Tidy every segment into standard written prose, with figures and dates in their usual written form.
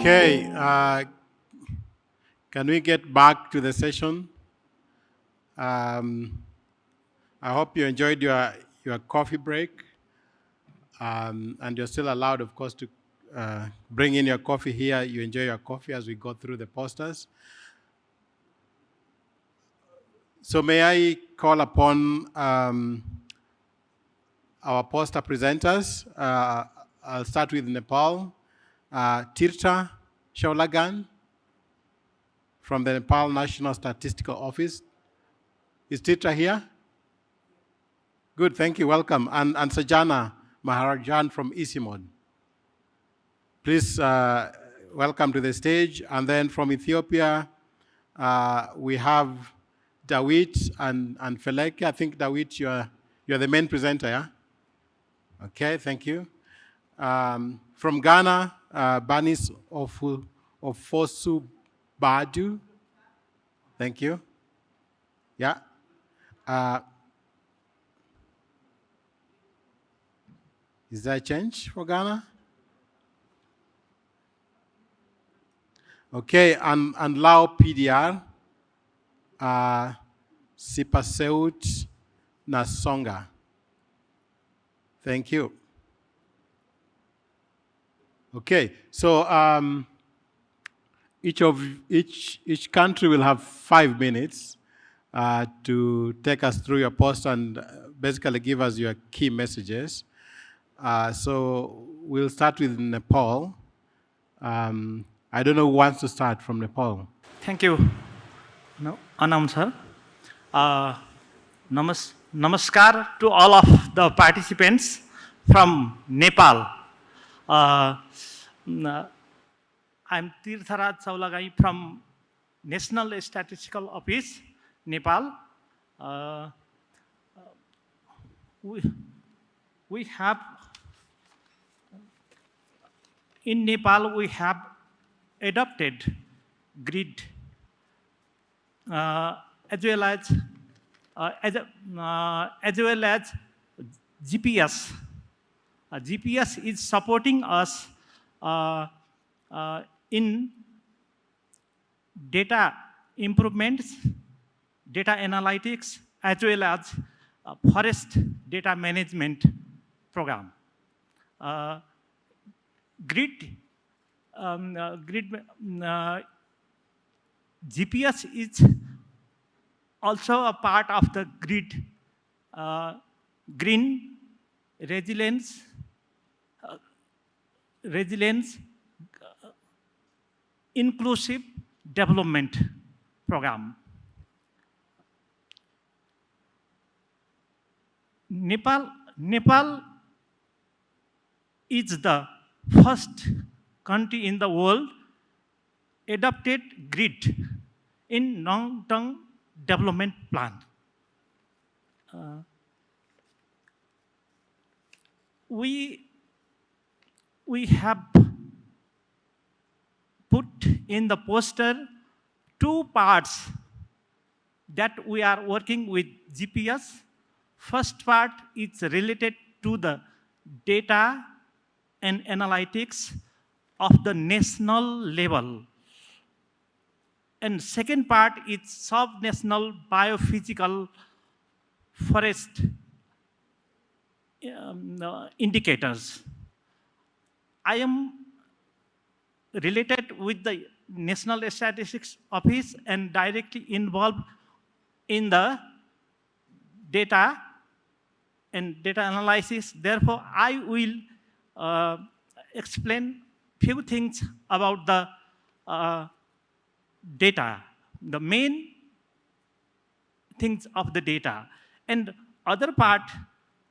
Okay, can we get back to the session? I hope you enjoyed your coffee break. And you're still allowed, of course, to bring in your coffee here. You enjoy your coffee as we go through the posters. So may I call upon our poster presenters. I'll start with Nepal. Tirtha Shaulagan from the Nepal National Statistical Office. Is Tirtha here? Good, thank you, welcome. And Sajana Maharajan from Isimod. Please welcome to the stage. And then from Ethiopia, we have Dawit and Feleke. I think Dawit, you're the main presenter, yeah? Okay, thank you. From Ghana, Banis Ofosu Badu. Thank you. Yeah. Is there a change for Ghana? Okay, and Lao PDR, Sipaseut Nasonga. Thank you. Okay, so each country will have 5 minutes to take us through your post and basically give us your key messages. So we'll start with Nepal. I don't know who wants to start from Nepal. Thank you, announcer. Namaskar to all of the participants from Nepal. I'm Tirtha Shaulagan from National Statistical Office, Nepal. We have, in Nepal, we have adopted grid as well as GPS. GPS is supporting us in data improvements, data analytics, as well as forest data management program. GPS is also a part of the grid green resilience inclusive development program. Nepal is the first country in the world adopted grid in long-term development plan. We have put in the poster 2 parts that we are working with GPS. First part is related to the data and analytics of the national level. And second part is sub-national biophysical forest indicators. I am related with the National Statistics Office and directly involved in the data and data analysis. Therefore, I will explain few things about the data, the main things of the data. And other part,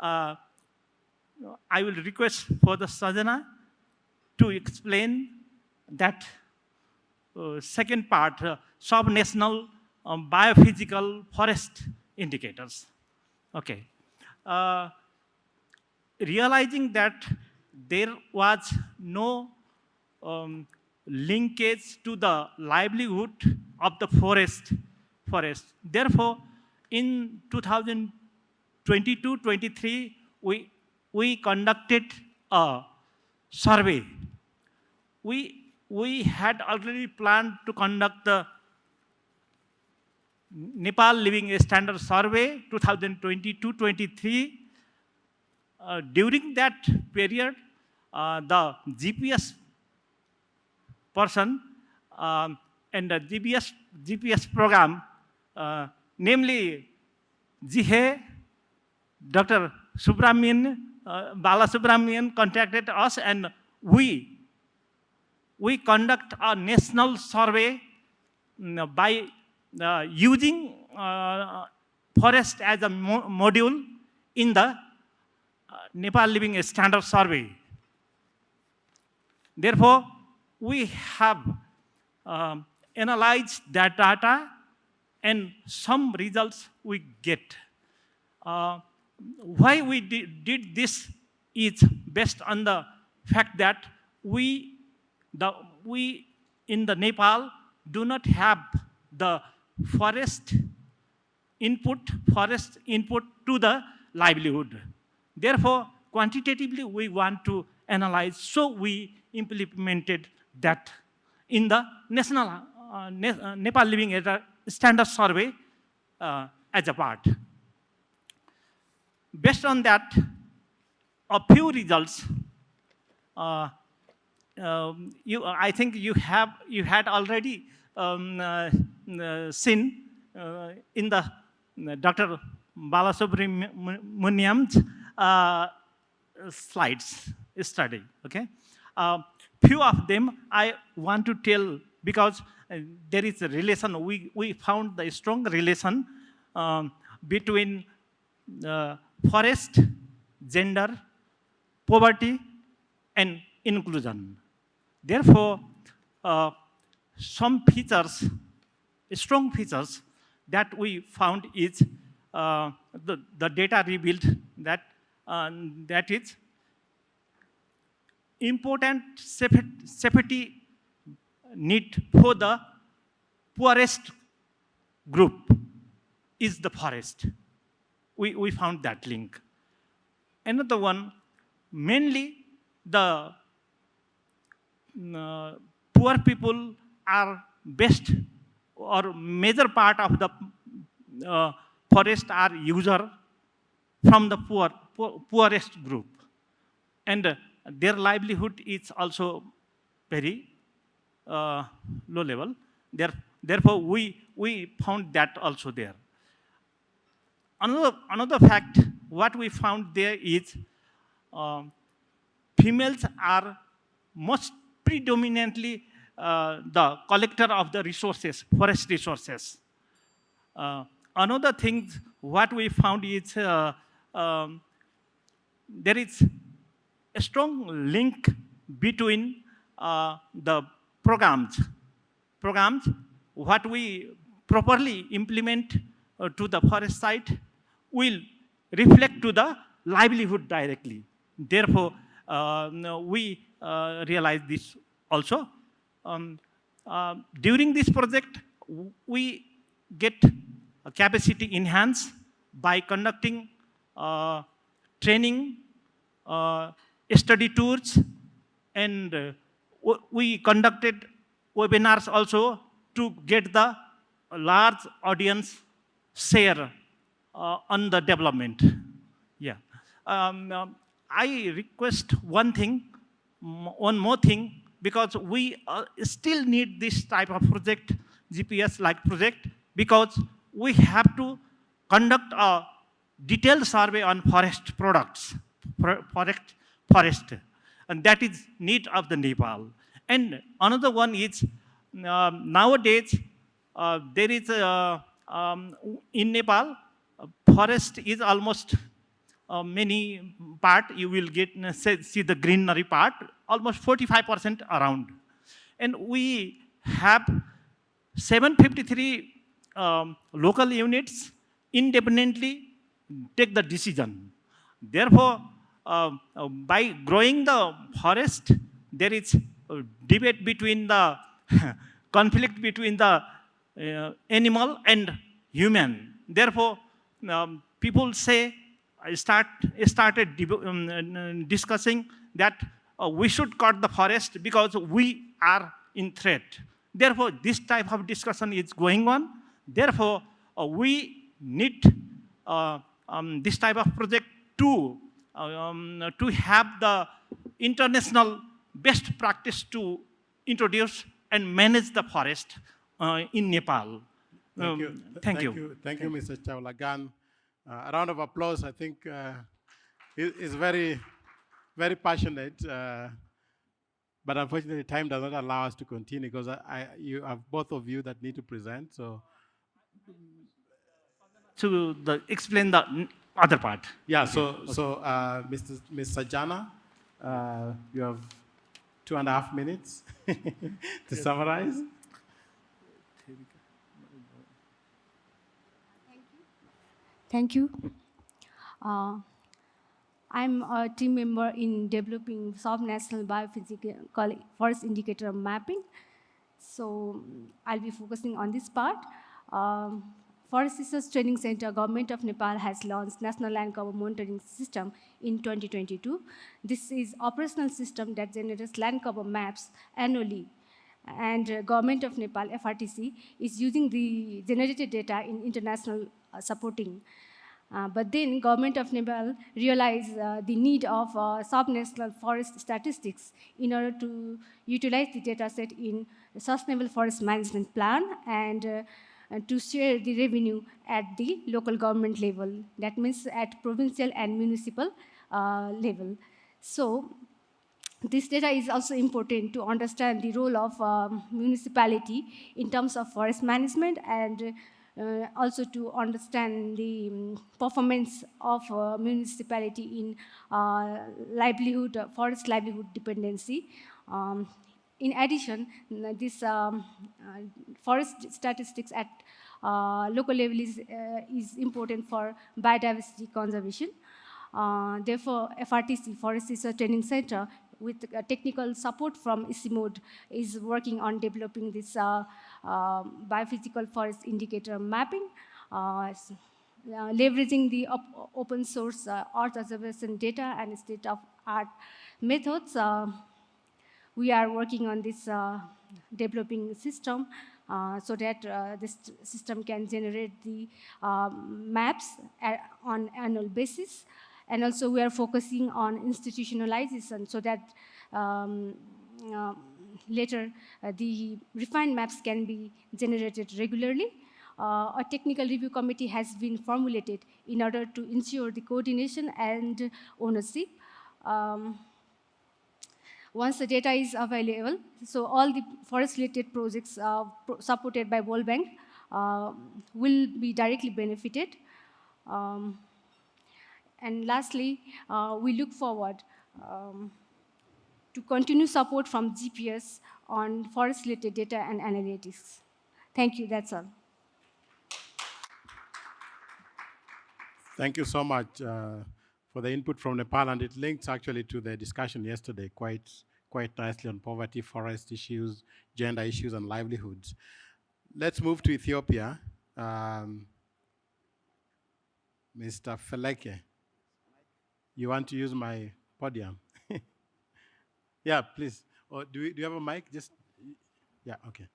I will request for the Sajana to explain that second part, sub-national biophysical forest indicators. Okay. Realizing that there was no linkage to the livelihood of the forest. Therefore, in 2022-23, we conducted a survey. We we had already planned to conduct the Nepal Living Standard Survey 2022-23. During that period, the GPS person and the GPS program, namely GHE, Dr. Subramanian, Bala Subramanian contacted us, and we conduct a national survey by using forest as a module in the Nepal Living Standard Survey. Therefore, we have analyzed that data, and some results we get. Why we did this is based on the fact that we in the Nepal do not have the forest input to the livelihood. Therefore, quantitatively we want to analyze, so we implemented that in the national Nepal Living Standard Survey as a part. Based on that, a few results. I think you had already seen in the Dr. Balasubramanian's slides study. Okay, few of them I want to tell because there is a relation. We found the strong relation between forest, gender, poverty, and inclusion. Therefore, some features, strong features that we found is the data revealed that that is important safety need for the poorest group is the forest. We found that link. Another one, mainly the poor people are best or major part of the forest are user from the poorest group, and their livelihood is also very low level. Therefore, we found that also there. Another fact, what we found there is females are most predominantly the collector of the resources, forest resources. Another thing, what we found is there is a strong link between the programs what we properly implement to the forest site will reflect to the livelihood directly. Therefore, we realize this also. During this project, we get a capacity enhanced by conducting training, study tours, and we conducted webinars also to get the large audience share on the development. Yeah. I request one more thing, because we still need this type of project, GPS-like project, because we have to conduct a detailed survey on forest products, forest, and that is need of the Nepal. And another one is nowadays there is in Nepal forest is almost many part you will get see the greenery part almost 45% around, and we have 753 local units independently take the decision. Therefore, by growing the forest, there is a debate between the conflict between the animal and human. Therefore, people say started discussing that we should cut the forest because we are in threat. Therefore, this type of discussion is going on. Therefore, we need this type of project to have the international best practice to introduce and manage the forest in Nepal. Thank you. Thank you. Thank you, Mr. Chawlagan. A round of applause. I think is very, very passionate. But unfortunately, time does not allow us to continue because you have both of you that need to present. So To explain the other part. yeah. So Ms. Sajana, you have 2.5 minutes to summarize. Thank you. I'm a team member in developing sub-national biophysical forest indicator mapping. So I'll be focusing on this part. Forest Research Training Center, Government of Nepal has launched National Land Cover Monitoring System in 2022. This is operational system that generates land cover maps annually. And Government of Nepal, FRTC, is using the generated data in international supporting. But then Government of Nepal realized the need of sub-national forest statistics in order to utilize the data set in Sustainable Forest Management Plan and to share the revenue at the local government level. That means at provincial and municipal level. So this data is also important to understand the role of municipality in terms of forest management and also to understand the performance of municipality in forest livelihood dependency. In addition, this forest statistics at local level is important for biodiversity conservation. Therefore, FRTC, Forest Research Training Center, with technical support from ICIMOD, is working on developing this biophysical forest indicator mapping, leveraging the open source earth observation data and state-of-art methods. We are working on this developing system so that this system can generate the maps on annual basis. And also we are focusing on institutionalization so that later the refined maps can be generated regularly. A technical review committee has been formulated in order to ensure the coordination and ownership. Once the data is available, so all the forest-related projects supported by World Bank will be directly benefited. And lastly, we look forward to continue support from GPS on forest-related data and analytics. Thank you, that's all. Thank you so much for the input from Nepal, and it links actually to the discussion yesterday quite nicely on poverty, forest issues, gender issues, and livelihoods. Let's move to Ethiopia. Mr. Feleke, you want to use my podium? Yeah, please. Or do you have a mic? Just, yeah, okay.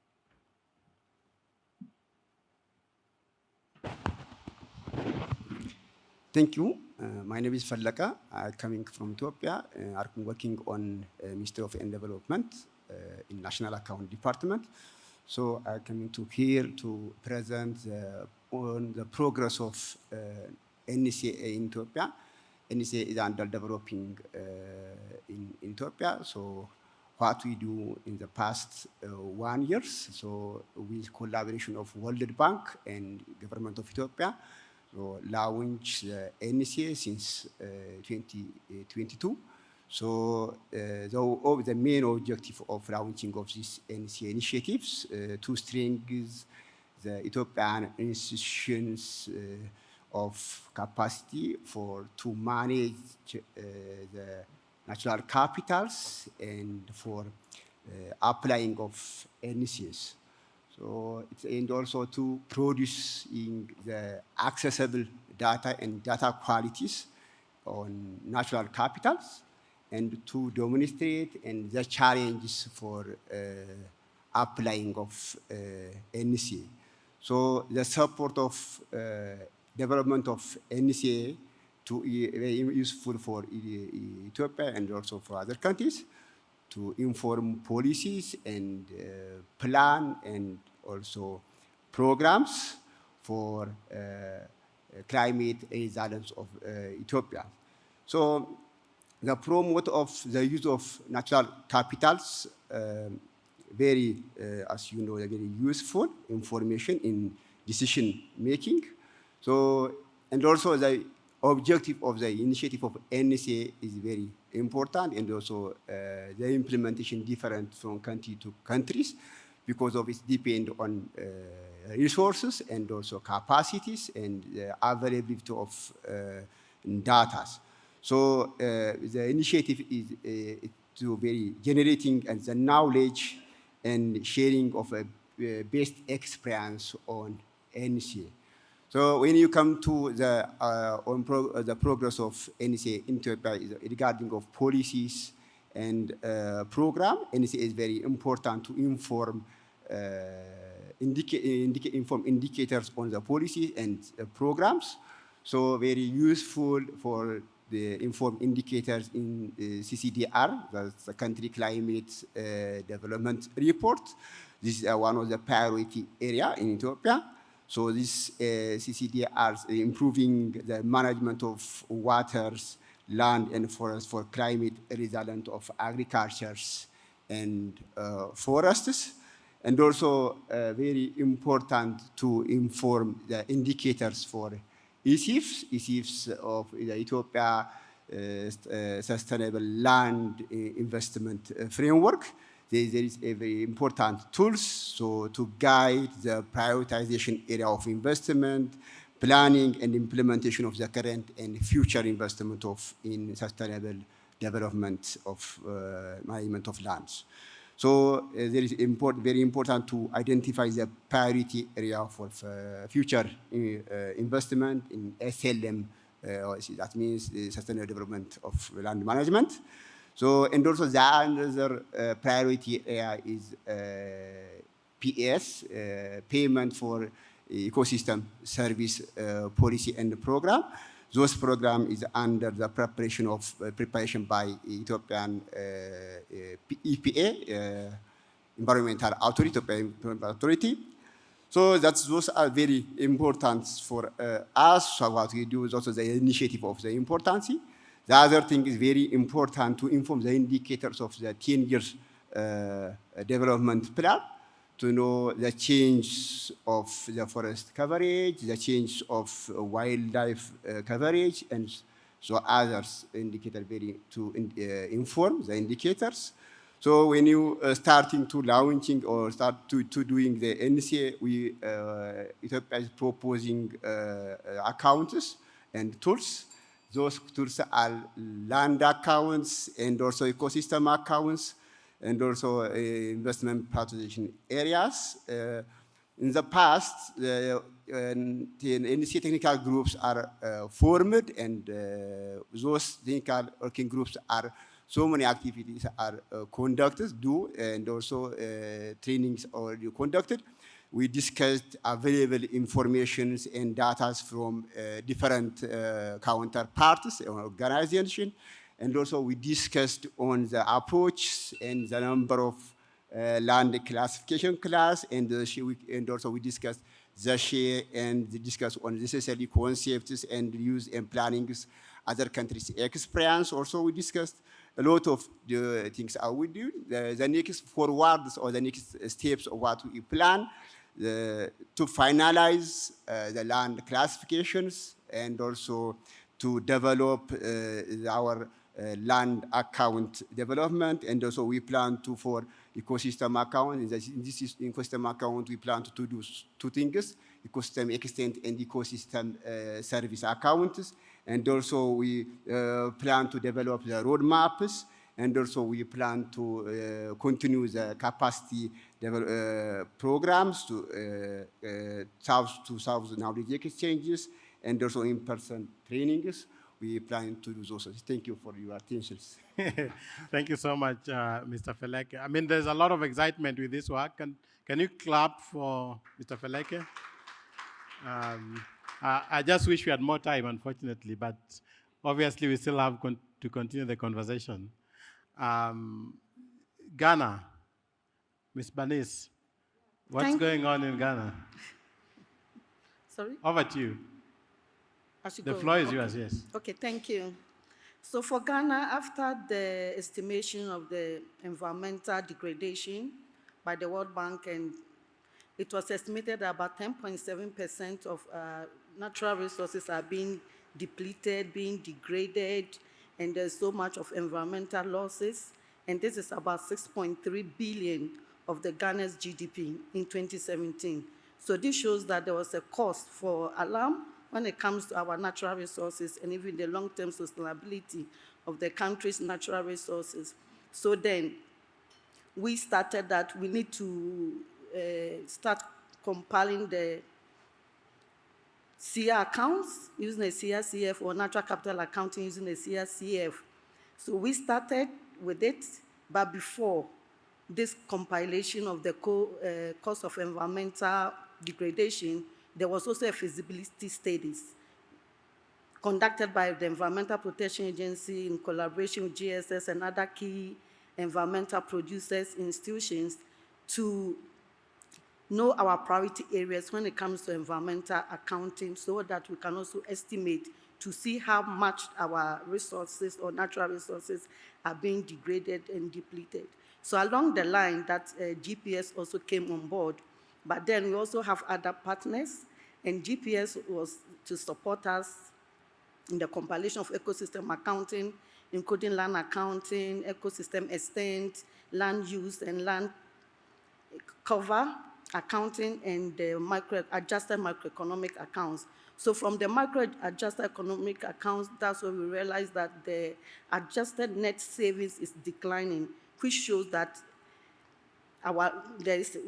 Thank you. My name is Fallaka. I'm coming from Ethiopia. I'm working on Ministry of Development in National Account Department. So I'm coming to here to present on the progress of NCA in Ethiopia. NCA is under developing in Ethiopia. So what we do in the past 1 year, so with collaboration of World Bank and Government of Ethiopia, so launched NCA since 2022. So the main objective of launching of these NCA initiatives to strengthen the Ethiopian institutions of capacity to manage the natural capitals and for applying of NCAs. So it's aimed also to produce the accessible data and data qualities on natural capitals and to demonstrate and the challenges for applying of NCA. So the support of development of NCA to very useful for Ethiopia and also for other countries to inform policies and plan and also programs for climate resilience of Ethiopia. So the promote of the use of natural capitals, very, as you know, very useful information in decision making. So, and also the objective of the initiative of NSA is very important, and also the implementation different from country to countries because of it depend on resources and also capacities and availability of data. So the initiative is to very generating and the knowledge and sharing of a best experience on NCA. So when you come to the the progress of NCA in Ethiopia regarding of policies and program, NCA is very important to inform inform indicators on the policies and programs. So very useful for the inform indicators in CCDR, that's the Country Climate Development Report. This is one of the priority area in Ethiopia. So this CCDR improving the management of waters, land and forests for climate resilient of agricultures and forests. And also very important to inform the indicators for ECIFs of the Ethiopia Sustainable Land Investment Framework. There is a very important tools so to guide the prioritization area of investment, planning and implementation of the current and future investment of in sustainable development of management of lands. So there is very important to identify the priority area for future investment in SLM. That means the sustainable development of land management. So, and also the another priority area is PS, payment for ecosystem service policy and program. Those program is under the preparation by Ethiopian EPA, Environmental Authority. So those are very important for us. So what we do is also the initiative of the importance. The other thing is very important to inform the indicators of the 10 years development plan to know the change of the forest coverage, the change of wildlife coverage, and so others indicator very to inform the indicators. So when you starting to launching or start to doing the NCA, we Ethiopia is proposing accounts and tools. Those tools are land accounts and also ecosystem accounts and also investment prioritization areas. In the past, the NCA technical groups are formed and those technical working groups are so many activities are conducted, and also trainings are conducted. We discussed available informations and data from different counterparts or organizations, and also we discussed on the approach and the number of land classification class, and also we discussed the share and discuss on necessary concepts and use and plannings other countries' experience. Also, we discussed a lot of the things I would do. The next forwards or the next steps of what we plan to finalize the land classifications and also to develop our land account development. And also we plan to for ecosystem account. In this ecosystem account, we plan to do two things: ecosystem extent and ecosystem service accounts. And also we plan to develop the roadmaps. And also we plan to continue the capacity programs to south knowledge exchanges and also in-person trainings. we plan to do those. Thank you for your attention. Thank you so much, Mr. Feleke. I mean, there's a lot of excitement with this work. Can you clap for Mr. Feleke? I just wish we had more time, unfortunately, but obviously we still have to continue the conversation. Ghana, Ms. Banis, what's going on in Ghana? Sorry? Over to you. The floor is yours, yes. Okay, thank you. So for Ghana, after the estimation of the environmental degradation by the World Bank, and it was estimated that about 10.7% of natural resources are being depleted, being degraded, and there's so much of environmental losses. And this is about 6.3 billion of the Ghana's GDP in 2017. So this shows that there was a cost for alarm when it comes to our natural resources and even the long-term sustainability of the country's natural resources. So then we started that we need to start compiling the SIA accounts using a CRCF or natural capital accounting using a CRCF. So we started with it, but before this compilation of the cost of environmental degradation, there was also a feasibility studies conducted by the Environmental Protection Agency in collaboration with GSS and other key environmental producers, institutions, to know our priority areas when it comes to environmental accounting so that we can also estimate to see how much our resources or natural resources are being degraded and depleted. So along the line, that GPS also came on board, but then we also have other partners, and GPS was to support us in the compilation of ecosystem accounting, including land accounting, ecosystem extent, land use, and land cover accounting, and the adjusted macroeconomic accounts. So from the adjusted economic accounts, that's when we realized that the adjusted net savings is declining, which shows that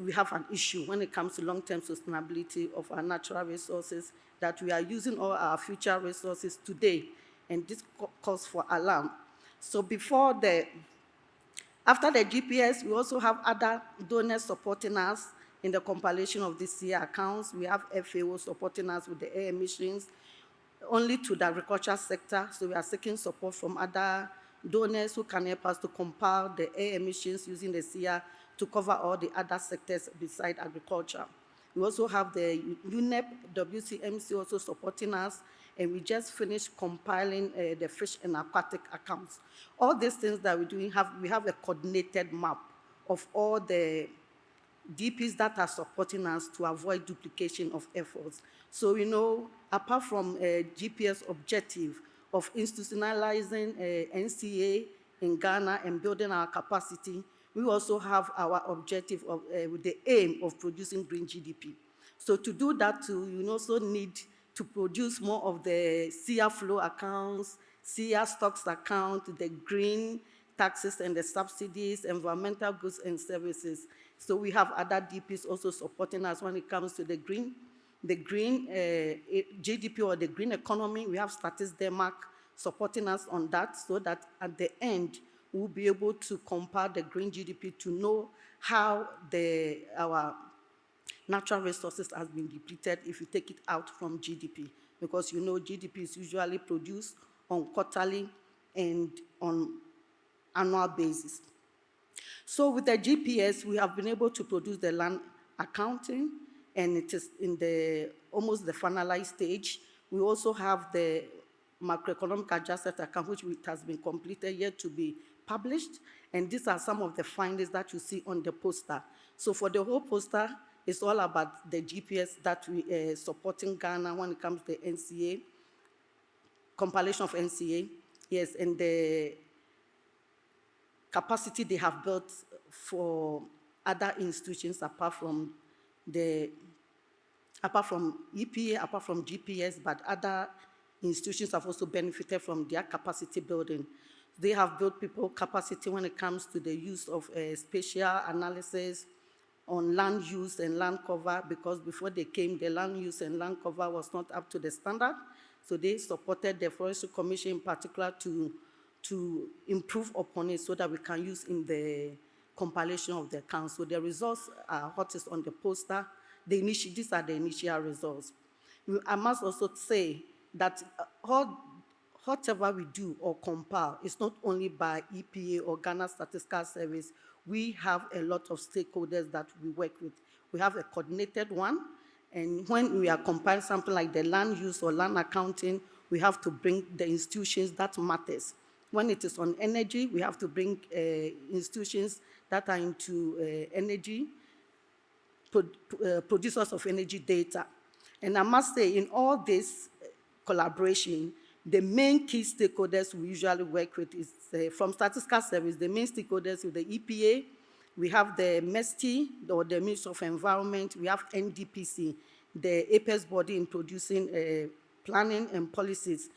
we have an issue when it comes to long-term sustainability of our natural resources, that we are using all our future resources today, and this calls for alarm. So after the GPS, we also have other donors supporting us in the compilation of these CA accounts. We have FAO supporting us with the air emissions, only to the agriculture sector, so we are seeking support from other donors who can help us to compile the air emissions using the SIA to cover all the other sectors beside agriculture. We also have the UNEP, WCMC also supporting us, and we just finished compiling the fish and aquatic accounts. All these things that we're doing, we have a coordinated map of all the DPs that are supporting us to avoid duplication of efforts. So, apart from GPS objective of institutionalizing NCA in Ghana and building our capacity, we also have our objective with the aim of producing green GDP. So to do that, you also need to produce more of the SIA flow accounts, SIA stocks account, the green taxes and the subsidies, environmental goods and services. So we have other DPs also supporting us when it comes to the green GDP or the green economy. We have Statis Denmark supporting us on that, so that at the end, we'll be able to compare the green GDP to know how our natural resources has been depleted if you take it out from GDP. Because GDP is usually produced on quarterly and on annual basis. So with the GPS, we have been able to produce the land accounting, and it is in almost the finalized stage. We also have the macroeconomic adjusted account, which has been completed, yet to be published, and these are some of the findings that you see on the poster. So for the whole poster, it's all about the GPS that we are supporting Ghana when it comes to the NCA, compilation of NCA, yes, and the capacity they have built for other institutions apart from EPA, apart from GPS, but other institutions have also benefited from their capacity building. They have built people capacity when it comes to the use of spatial analysis on land use and land cover, because before they came, the land use and land cover was not up to the standard. So they supported the Forestry Commission in particular to improve upon it so that we can use in the compilation of the accounts. So the results are what is on the poster. These are the initial results. I must also say that whatever we do or compile is not only by EPA or Ghana Statistical Service. We have a lot of stakeholders that we work with. We have a coordinated one, and when we are compiling something like the land use or land accounting, we have to bring the institutions that matters. When it is on energy, we have to bring institutions that are into energy, producers of energy data. And I must say, in all this collaboration, the main key stakeholders we usually work with is from Statistical Service, the main stakeholders with the EPA, we have the MEST, or the Ministry of Environment, we have NDPC, the apex body in producing planning and policies,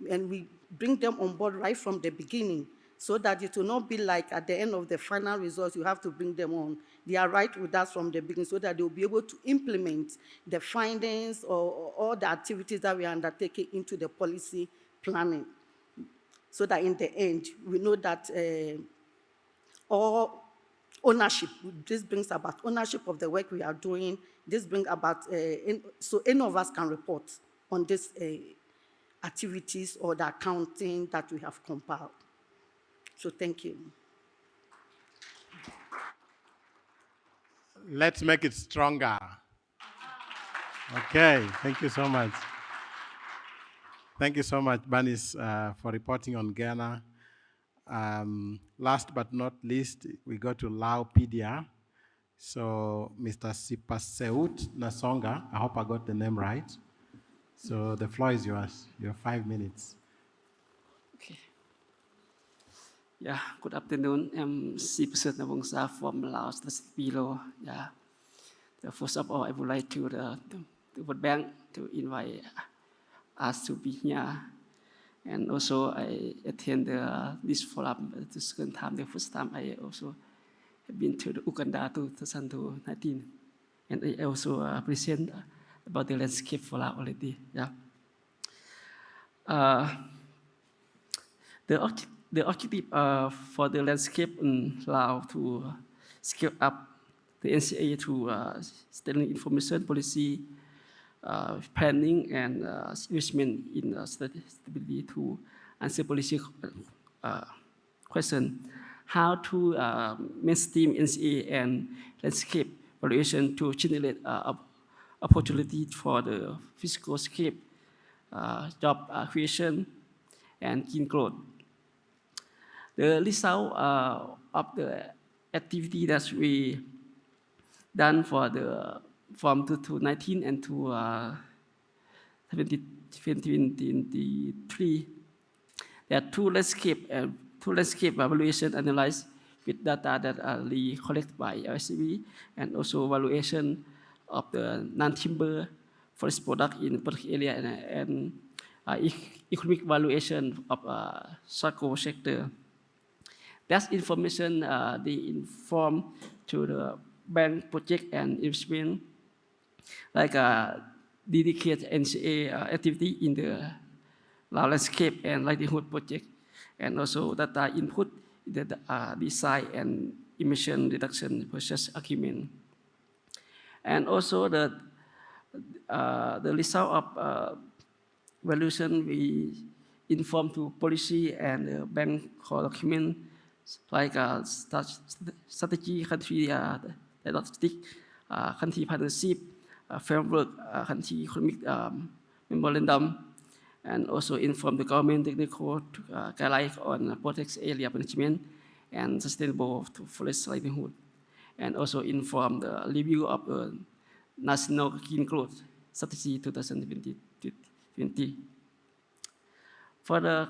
and we bring them on board right from the beginning so that it will not be like at the end of the final results, you have to bring them on. They are right with us from the beginning so that they will be able to implement the findings or all the activities that we are undertaking into the policy planning. So that in the end, we know that all ownership, this brings about ownership of the work we are doing. This brings about, so any of us can report on these activities or the accounting that we have compiled. So thank you. Let's make it stronger. Okay, thank you so much. Thank you so much, Banis, for reporting on Ghana. Last but not least, we go to Laupedia. So Mr. Sipaseut Nasonga, I hope I got the name right. So the floor is yours. You have 5 minutes. Okay. Yeah, good afternoon. I'm Sipaseut Nasonga from Laos Bureau. Yeah. First of all, I would like to the World Bank to invite us to be here. And also, I attend this forum the second time. The first time, I also have been to the Uganda 2019. And I also present about the landscape forum already. Yeah. The objective for the landscape in Laos to scale up the NCA to standing information policy, planning and investment in stability to answer policy question. How to mainstream NCA and landscape valuation to generate opportunity for the physical scape, job creation, and green growth. The result of the activity that we done for the from 2019 and to 2023, there are two landscape evaluation analyzed with data that are collected by LCB, and also valuation of the non-timber forest product in particular area and economic valuation of circle sector. That information they inform to the bank project and investment, like dedicated NCA activity in the landscape and livelihood project, and also data input in the design and emission reduction process agreement. And also the result of valuation we inform to policy and bank document, like strategy, country diagnostic, country partnership, framework, country economic memorandum, and also inform the government technical guidelines on protected area management and sustainable forest livelihood, and also inform the review of the National Green Growth Strategy 2020. For the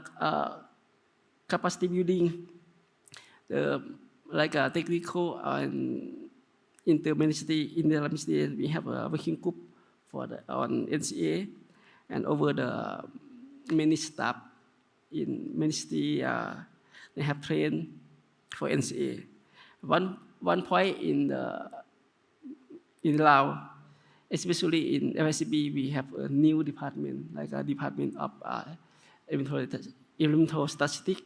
capacity building, like technical and interministry, we have a working group for on NCA, and over the many staff in ministry they have trained for NCA. One point in Laos especially in FICB, we have a new department, like a department of environmental statistics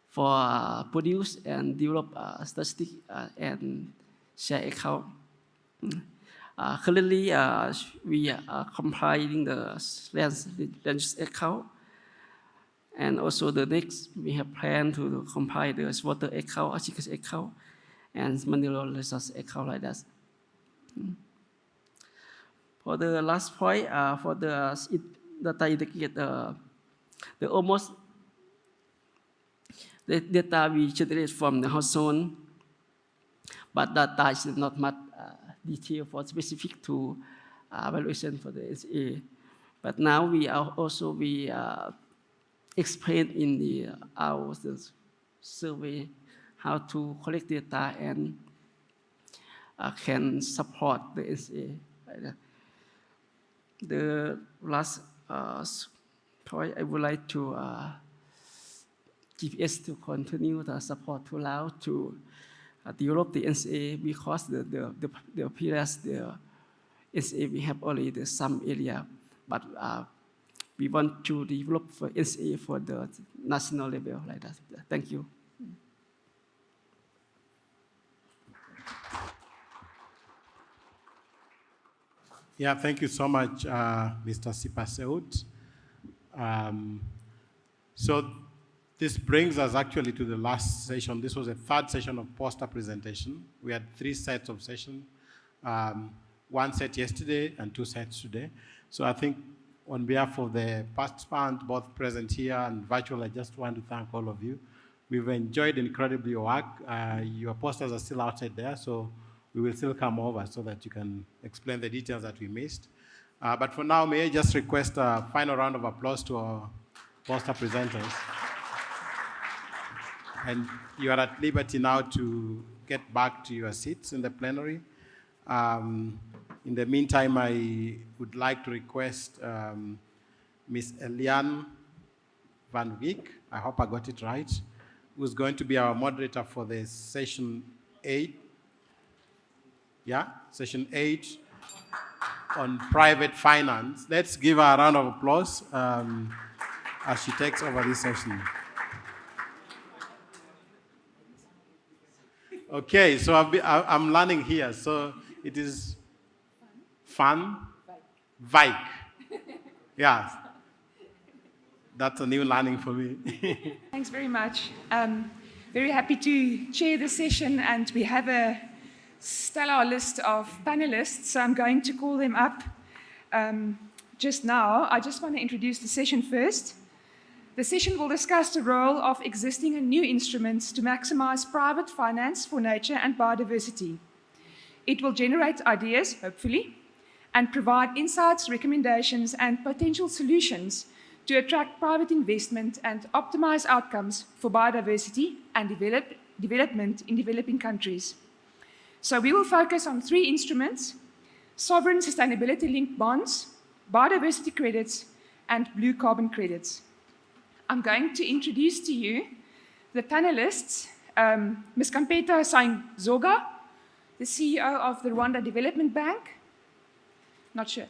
for produce and develop statistics and share account. Currently, we are compiling the land account, and also the next we have planned to compile the water account, agriculture account, and mineral resource account like that. For the last point, for the data indicator, the almost the data we generate from the household, but data is not much detail for specific to evaluation for the SA. But now we are also explain in the our survey how to collect data and can support the SA. The last point I would like to GPS to continue the support to allow to develop the NSA because the previous the NSA we have already some area, but we want to develop for NSA for the national level like that. Thank you. Yeah, thank you so much, Mr. Sipa Seut. So this brings us actually to the last session. This was a third session of poster presentation. We had 3 sets of sessions, 1 set yesterday and 2 sets today. So I think on behalf of the participants, both present here and virtual, I just want to thank all of you. We've enjoyed incredibly your work. Your posters are still outside there, so we will still come over so that you can explain the details that we missed. But for now, may I just request a final round of applause to our poster presenters. And you are at liberty now to get back to your seats in the plenary. In the meantime, I would like to request Ms. Eliane Van Wyk, I hope I got it right, who's going to be our moderator for the session 8. Yeah, session 8 on private finance. Let's give her a round of applause as she takes over this session. Okay, so I'm learning here. So it is Van Wyk. Yeah, that's a new learning for me. Thanks very much. Very happy to chair the session, and we have a stellar list of panelists, so I'm going to call them up just now. I just want to introduce the session first. The session will discuss the role of existing and new instruments to maximize private finance for nature and biodiversity. It will generate ideas, hopefully, and provide insights, recommendations, and potential solutions to attract private investment and optimize outcomes for biodiversity and development in developing countries. So we will focus on 3 instruments: sovereign sustainability-linked bonds, biodiversity credits, and blue carbon credits. I'm going to introduce to you the panelists, Ms. Kampeta Sainzoga, the CEO of the Rwanda Development Bank. Not sure.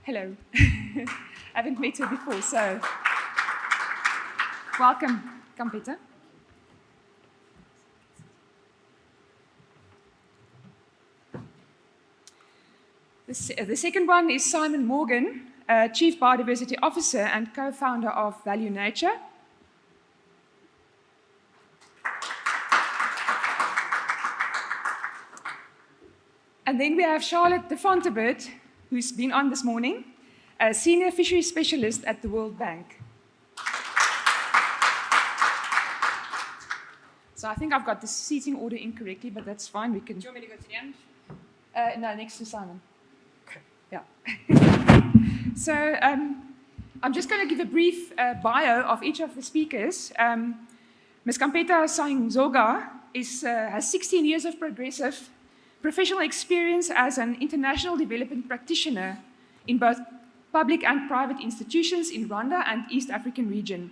Hello. I haven't met her before, so welcome, Kampeta. The second one is Simon Morgan, Chief Biodiversity Officer and co-founder of Value Nature. And then we have Charlotte de Fontebert, who's been on this morning, a Senior Fisheries Specialist at the World Bank. So I think I've got the seating order incorrectly, but that's fine. We can. Do you want me to go to the end? No, next to Simon. Okay. Yeah. So I'm just going to give a brief bio of each of the speakers. Ms. Kampeta Sainzoga has 16 years of progressive professional experience as an international development practitioner in both public and private institutions in Rwanda and East African region.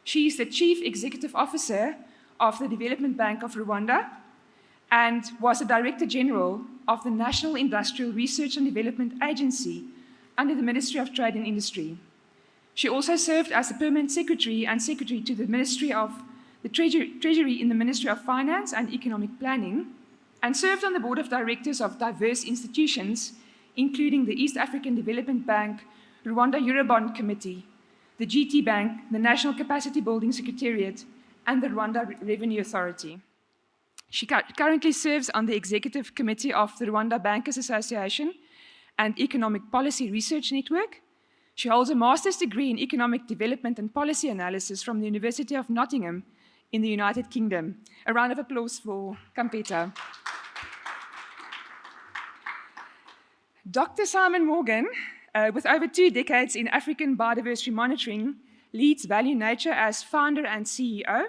She is the Chief Executive Officer of the Development Bank of Rwanda and was the Director General of the National Industrial Research and Development Agency under the Ministry of Trade and Industry. She also served as the Permanent Secretary and Secretary to the Ministry of the Treasury in the Ministry of Finance and Economic Planning, and served on the Board of Directors of diverse institutions, including the East African Development Bank, Rwanda Eurobond Committee, the GT Bank, the National Capacity Building Secretariat, and the Rwanda Revenue Authority. She currently serves on the Executive Committee of the Rwanda Bankers Association and Economic Policy Research Network. She holds a master's degree in Economic Development and Policy Analysis from the University of Nottingham in the United Kingdom. A round of applause for Campeta. Dr. Simon Morgan, with over 2 decades in African biodiversity monitoring, leads Value Nature as founder and CEO,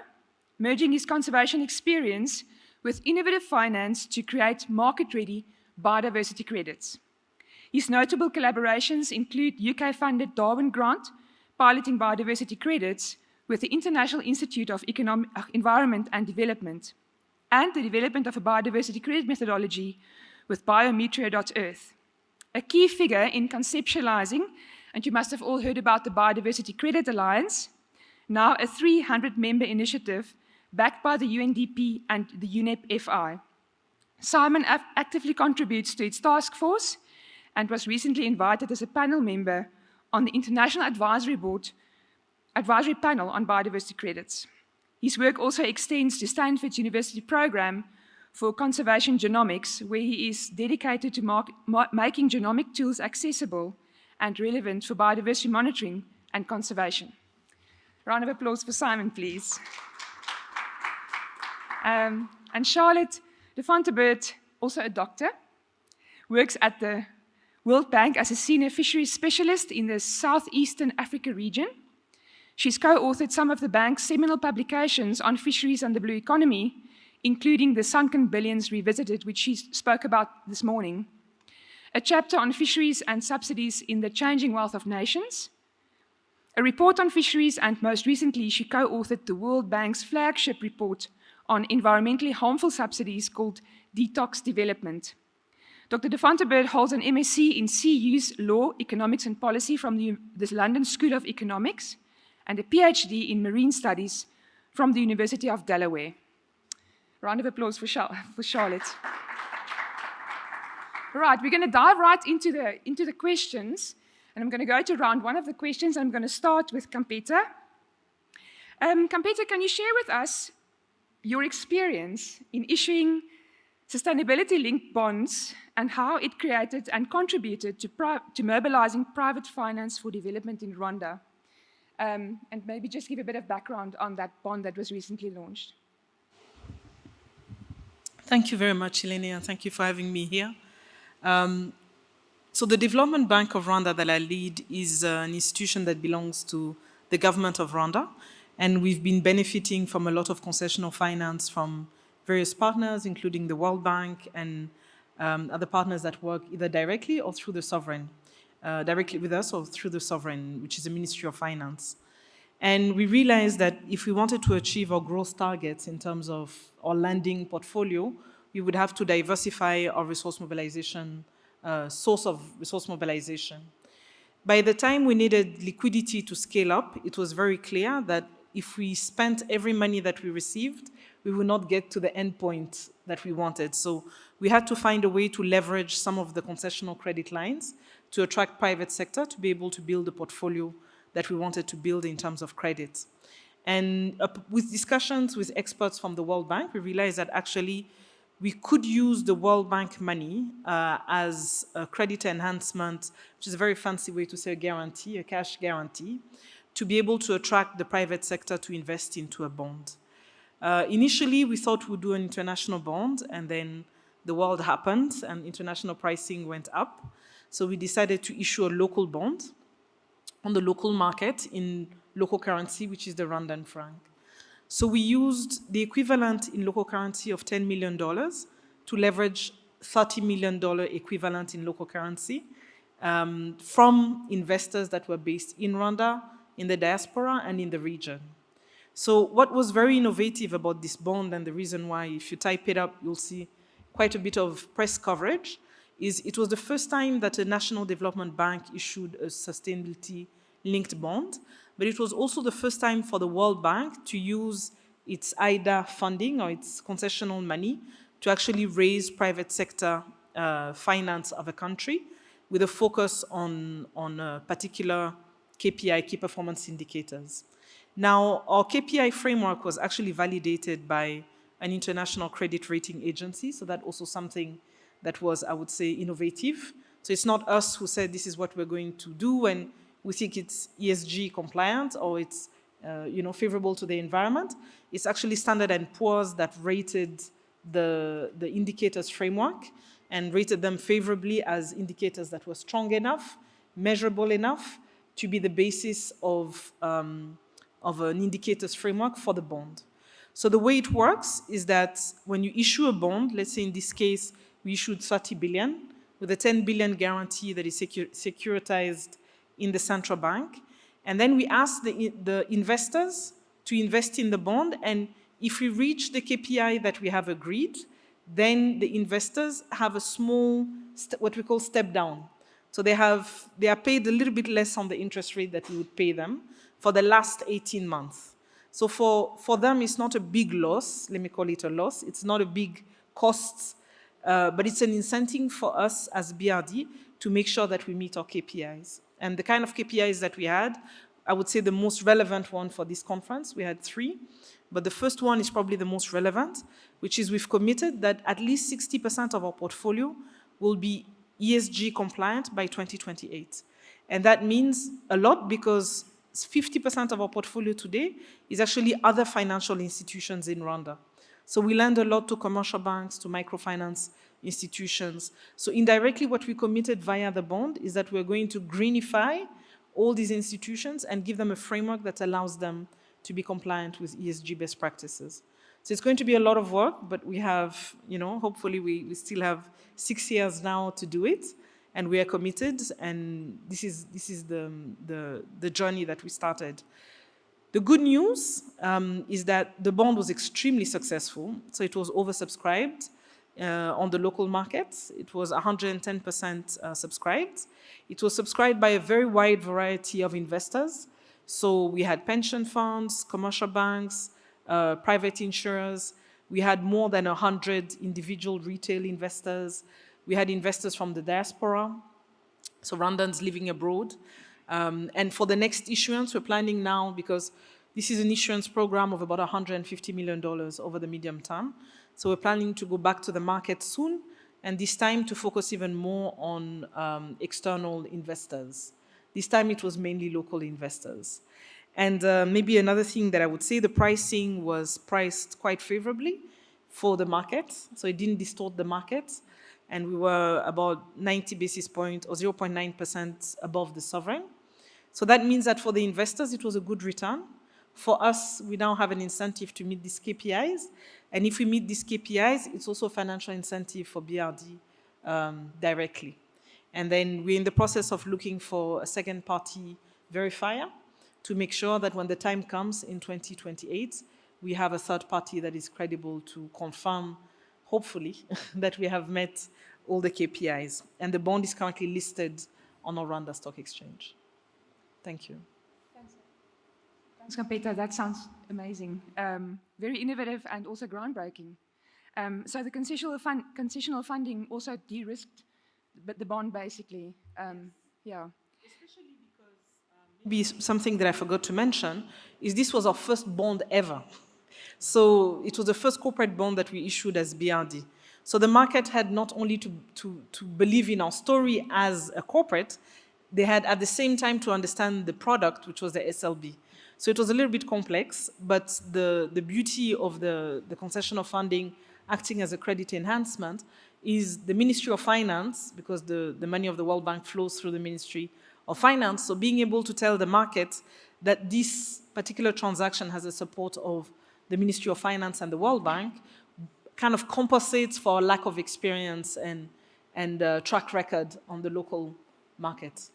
merging his conservation experience with innovative finance to create market-ready biodiversity credits. His notable collaborations include UK-funded Darwin Grant, piloting biodiversity credits with the International Institute of Environment and Development, and the development of a biodiversity credit methodology with biometrio.earth. A key figure in conceptualizing, and you must have all heard about the Biodiversity Credit Alliance, now a 300-member initiative backed by the UNDP and the UNEP-FI. Simon actively contributes to its task force and was recently invited as a panel member on the International Advisory Panel on Biodiversity Credits. His work also extends to Stanford's University program for conservation genomics, where he is dedicated to making genomic tools accessible and relevant for biodiversity monitoring and conservation. Round of applause for Simon, please. And Charlotte de Vanterbert, also a doctor, works at the World Bank as a senior fisheries specialist in the Southeastern Africa region. She's co-authored some of the bank's seminal publications on fisheries and the blue economy, including the Sunken Billions Revisited, which she spoke about this morning, a chapter on fisheries and subsidies in the Changing Wealth of Nations, a report on fisheries, and most recently, she co-authored the World Bank's flagship report on environmentally harmful subsidies called Detox Development. Dr. de Vanterbert holds an MSc in Sea Use Law, Economics and Policy from the London School of Economics and a PhD in Marine Studies from the University of Delaware. Round of applause for Charlotte. Right, we're going to dive right into the questions, and I'm going to go to round 1 of the questions. I'm going to start with Campeta. Campeta, can you share with us your experience in issuing sustainability-linked bonds and how it created and contributed to mobilizing private finance for development in Rwanda? And maybe just give a bit of background on that bond that was recently launched. Thank you very much, Eleni, and thank you for having me here. So the Development Bank of Rwanda that I lead is an institution that belongs to the government of Rwanda, and we've been benefiting from a lot of concessional finance from various partners, including the World Bank and other partners that work either directly or through the sovereign, directly with us or through the sovereign, which is the Ministry of Finance. And we realized that if we wanted to achieve our growth targets in terms of our lending portfolio, we would have to diversify our resource mobilization, source of resource mobilization. By the time we needed liquidity to scale up, it was very clear that if we spent every money that we received, we would not get to the end point that we wanted. So we had to find a way to leverage some of the concessional credit lines to attract private sector to be able to build the portfolio that we wanted to build in terms of credit. And with discussions with experts from the World Bank, we realized that actually we could use the World Bank money as a credit enhancement, which is a very fancy way to say a guarantee, a cash guarantee, to be able to attract the private sector to invest into a bond. Initially, we thought we'd do an international bond, and then the world happened and international pricing went up. So we decided to issue a local bond on the local market in local currency, which is the Rwandan franc. So we used the equivalent in local currency of $10 million to leverage $30 million equivalent in local currency from investors that were based in Rwanda, in the diaspora, and in the region. So what was very innovative about this bond, and the reason why, if you type it up, you'll see quite a bit of press coverage, is it was the first time that a national development bank issued a sustainability-linked bond, but it was also the first time for the World Bank to use its IDA funding, or its concessional money, to actually raise private sector finance of a country with a focus on particular KPI, key performance indicators. Now, our KPI framework was actually validated by an international credit rating agency, so that's also something that was, I would say, innovative. So it's not us who said this is what we're going to do and we think it's ESG compliant or it's favorable to the environment. It's actually Standard & Poor's that rated the indicators framework and rated them favorably as indicators that were strong enough, measurable enough to be the basis of an indicators framework for the bond. So the way it works is that when you issue a bond, let's say in this case, we issued 30 billion with a 10 billion guarantee that is securitized in the central bank. And then we ask the investors to invest in the bond. And if we reach the KPI that we have agreed, then the investors have a small, what we call step down. So they are paid a little bit less on the interest rate that we would pay them for the last 18 months. So for them, it's not a big loss. Let me call it a loss. It's not a big cost, but it's an incentive for us as BRD to make sure that we meet our KPIs. And the kind of KPIs that we had, I would say the most relevant one for this conference, we had 3, but the first one is probably the most relevant, which is we've committed that at least 60% of our portfolio will be ESG compliant by 2028. And that means a lot because 50% of our portfolio today is actually other financial institutions in Rwanda. So we lend a lot to commercial banks, to microfinance institutions. So indirectly what we committed via the bond is that we're going to greenify all these institutions and give them a framework that allows them to be compliant with ESG best practices. So it's going to be a lot of work, but we have, hopefully we still have 6 years now to do it, and we are committed, and this is the journey that we started. The good news is that the bond was extremely successful, so it was oversubscribed on the local markets. It was 110% subscribed. It was subscribed by a very wide variety of investors. So we had pension funds, commercial banks, private insurers. We had more than 100 individual retail investors. We had investors from the diaspora, so Rwandans living abroad. And for the next issuance, we're planning now, because this is an issuance program of about $150 million over the medium term. So we're planning to go back to the market soon, and this time to focus even more on external investors. This time it was mainly local investors. And maybe another thing that I would say, the pricing was priced quite favorably for the market, so it didn't distort the market. And we were about 90 basis points or 0.9% above the sovereign. So that means that for the investors, it was a good return. For us, we now have an incentive to meet these KPIs. And if we meet these KPIs, it's also a financial incentive for BRD directly. And then we're in the process of looking for a second-party verifier to make sure that when the time comes in 2028, we have a third party that is credible to confirm, hopefully, that we have met all the KPIs. And the bond is currently listed on our Rwanda Stock Exchange. Thank you. Thanks, Campetta. That sounds amazing. Very innovative and also groundbreaking. So the concessional funding also de-risked the bond, basically. Yeah. Especially because maybe something that I forgot to mention is this was our first bond ever. So it was the first corporate bond that we issued as BRD. So the market had not only to believe in our story as a corporate, they had at the same time to understand the product, which was the SLB. So it was a little bit complex, but the beauty of the concessional funding acting as a credit enhancement is the Ministry of Finance, because the money of the World Bank flows through the Ministry of Finance. So being able to tell the market that this particular transaction has the support of the Ministry of Finance and the World Bank kind of compensates for a lack of experience and track record on the local market.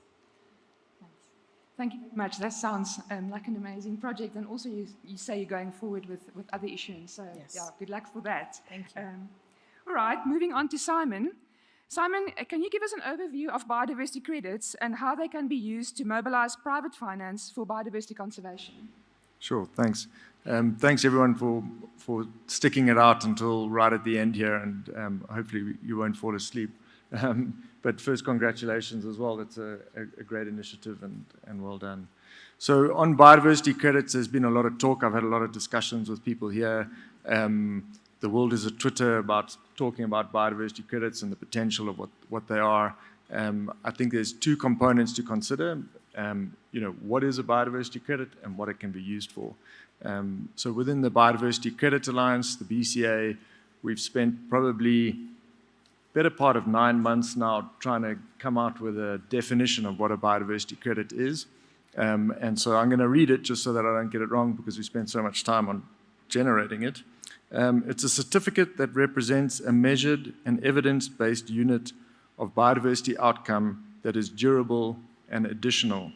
Thank you very much. That sounds like an amazing project. And also you say you're going forward with other issues. So Yes. yeah, good luck for that. Thank you. All right, moving on to Simon. Simon, can you give us an overview of biodiversity credits and how they can be used to mobilize private finance for biodiversity conservation? Sure, thanks. Thanks everyone for sticking it out until right at the end here, and hopefully you won't fall asleep. But first, congratulations as well. It's a great initiative and well done. So on biodiversity credits, there's been a lot of talk. I've had a lot of discussions with people here. The world is a Twitter about talking about biodiversity credits and the potential of what they are. I think there's two components to consider. What is a biodiversity credit and what it can be used for. So within the Biodiversity Credit Alliance, the BCA, we've spent probably better part of 9 months now trying to come out with a definition of what a biodiversity credit is. And so I'm going to read it just so that I don't get it wrong because we spent so much time on generating it. It's a certificate that represents a measured and evidence-based unit of biodiversity outcome that is durable and additional.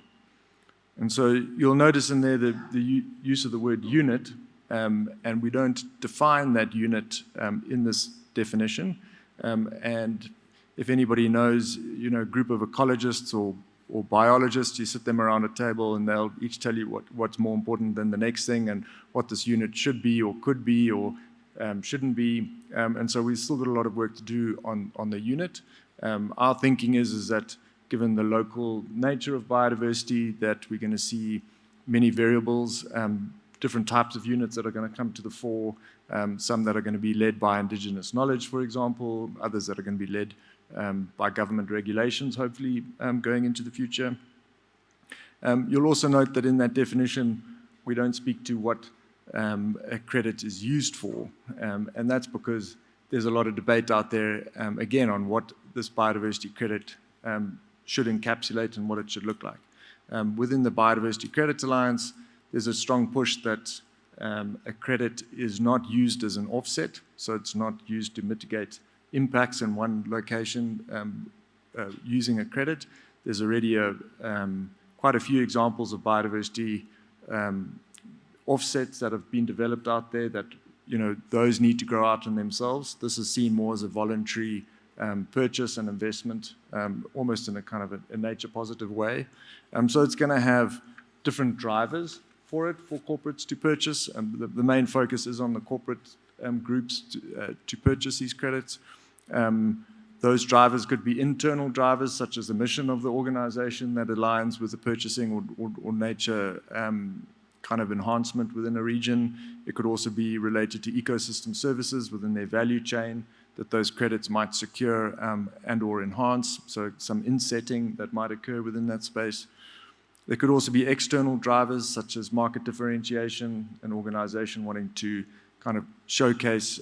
And so you'll notice in there the use of the word unit, and we don't define that unit in this definition. And if anybody knows, a group of ecologists or biologists, you sit them around a table and they'll each tell you what's more important than the next thing and what this unit should be or could be or shouldn't be. And so we've still got a lot of work to do on the unit. Our thinking is that given the local nature of biodiversity, that we're going to see many variables, different types of units that are going to come to the fore, some that are going to be led by indigenous knowledge, for example, others that are going to be led by government regulations, hopefully going into the future. You'll also note that in that definition, we don't speak to what a credit is used for, and that's because there's a lot of debate out there, again, on what this biodiversity credit should encapsulate and what it should look like. Within the Biodiversity Credit Alliance, there's a strong push that a credit is not used as an offset, so it's not used to mitigate impacts in one location using a credit. There's already quite a few examples of biodiversity offsets that have been developed out there that, those need to grow out in themselves. This is seen more as a voluntary purchase and investment, almost in a kind of a nature positive way. So it's going to have different drivers for it, for corporates to purchase. The main focus is on the corporate groups to purchase these credits. Those drivers could be internal drivers, such as the mission of the organization that aligns with the purchasing or nature kind of enhancement within a region. It could also be related to ecosystem services within their value chain that those credits might secure and or enhance, so some insetting that might occur within that space. There could also be external drivers such as market differentiation, an organization wanting to kind of showcase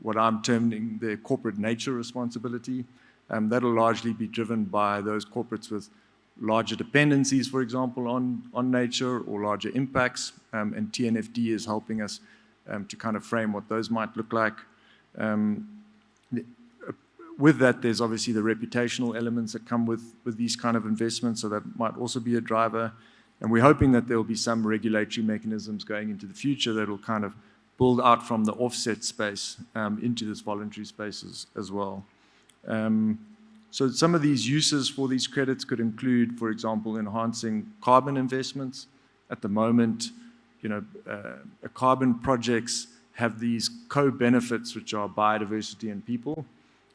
what I'm terming their corporate nature responsibility. That'll largely be driven by those corporates with larger dependencies, for example, on nature or larger impacts, and TNFD is helping us to kind of frame what those might look like. With that, there's obviously the reputational elements that come with these kind of investments, so that might also be a driver. And we're hoping that there will be some regulatory mechanisms going into the future that will kind of build out from the offset space into this voluntary space as well. So some of these uses for these credits could include, for example, enhancing carbon investments. At the moment, carbon projects have these co-benefits, which are biodiversity and people.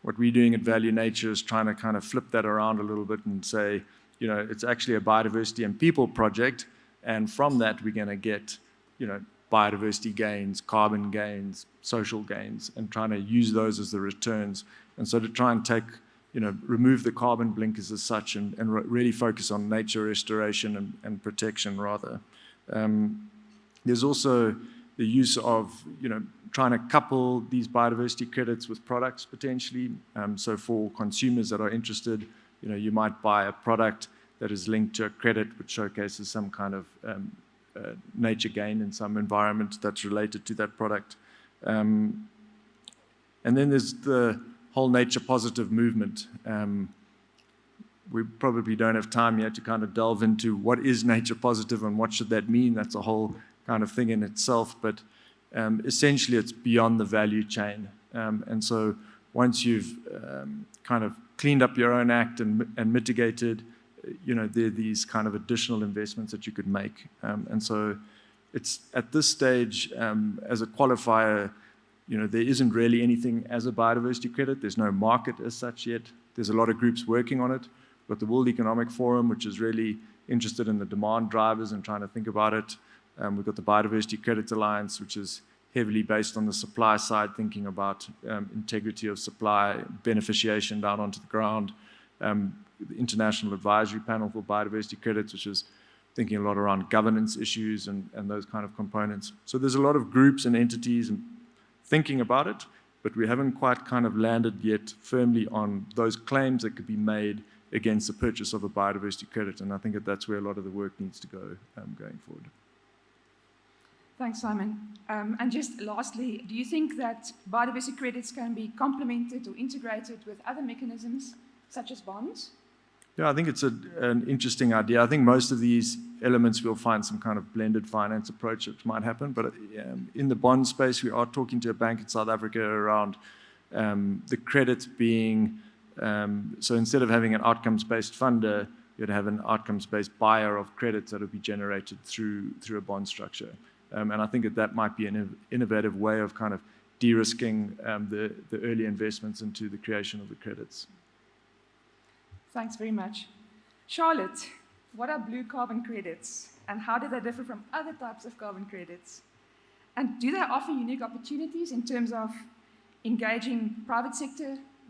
What we're doing at Value Nature is trying to kind of flip that around a little bit and say, it's actually a biodiversity and people project, and from that we're going to get, biodiversity gains, carbon gains, social gains, and trying to use those as the returns. And so to try and take, remove the carbon blinkers as such and really focus on nature restoration and protection rather. There's also the use of, trying to couple these biodiversity credits with products potentially. So for consumers that are interested, you might buy a product that is linked to a credit which showcases some kind of nature gain in some environment that's related to that product. And then there's the whole nature positive movement. we probably don't have time yet to kind of delve into what is nature positive and what should that mean. That's a whole kind of thing in itself, but essentially it's beyond the value chain. And so once you've kind of cleaned up your own act and mitigated, there are these kind of additional investments that you could make. And so it's at this stage, as a qualifier, there isn't really anything as a biodiversity credit. There's no market as such yet. There's a lot of groups working on it. We've got the World Economic Forum, which is really interested in the demand drivers and trying to think about it. We've got the Biodiversity Credit Alliance, which is heavily based on the supply side, thinking about integrity of supply, beneficiation down onto the ground. The International Advisory Panel for Biodiversity Credits, which is thinking a lot around governance issues and those kind of components. So there's a lot of groups and entities thinking about it, but we haven't quite kind of landed yet firmly on those claims that could be made against the purchase of a biodiversity credit. And I think that's where a lot of the work needs to go going forward. Thanks, Simon. And just lastly, do you think that biodiversity credits can be complemented or integrated with other mechanisms, such as bonds? Yeah, I think it's an interesting idea. I think most of these elements we'll find some kind of blended finance approach that might happen. But in the bond space, we are talking to a bank in South Africa around the credits being, so instead of having an outcomes-based funder, you'd have an outcomes-based buyer of credits that would be generated through a bond structure. And I think that might be an innovative way of kind of de-risking the early investments into the creation of the credits. Thanks very much. Charlotte, what are blue carbon credits and how do they differ from other types of carbon credits? And do they offer unique opportunities in terms of engaging the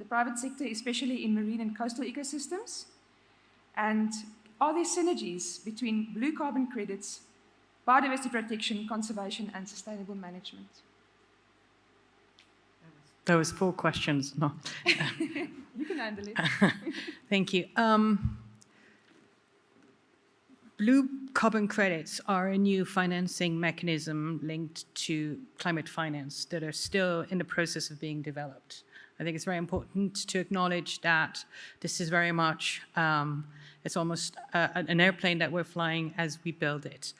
private sector, especially in marine and coastal ecosystems? And are there synergies between blue carbon credits, biodiversity protection, conservation, and sustainable management? There was 4 questions. No. You can handle it. Thank you. Blue carbon credits are a new financing mechanism linked to climate finance that are still in the process of being developed. I think it's very important to acknowledge that this is very much, it's almost an airplane that we're flying as we build it.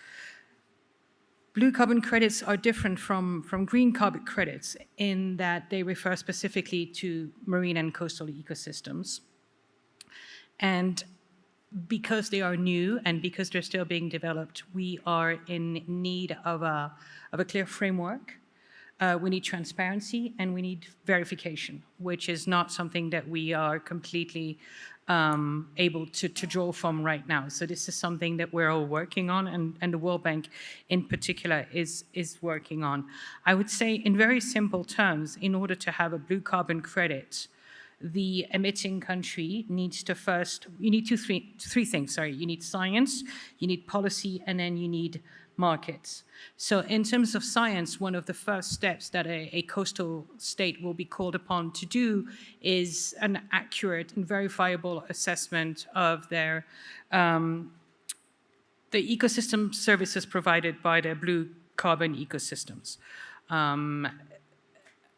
Blue carbon credits are different from green carbon credits in that they refer specifically to marine and coastal ecosystems. And because they are new and because they're still being developed, we are in need of a clear framework. We need transparency and we need verification, which is not something that we are completely able to draw from right now. So this is something that we're all working on, and the World Bank in particular is working on. I would say in very simple terms, in order to have a blue carbon credit, the emitting country needs to you need three things, sorry. You need science, you need policy, and then you need markets. So in terms of science, one of the first steps that a coastal state will be called upon to do is an accurate and verifiable assessment of their the ecosystem services provided by their blue carbon ecosystems.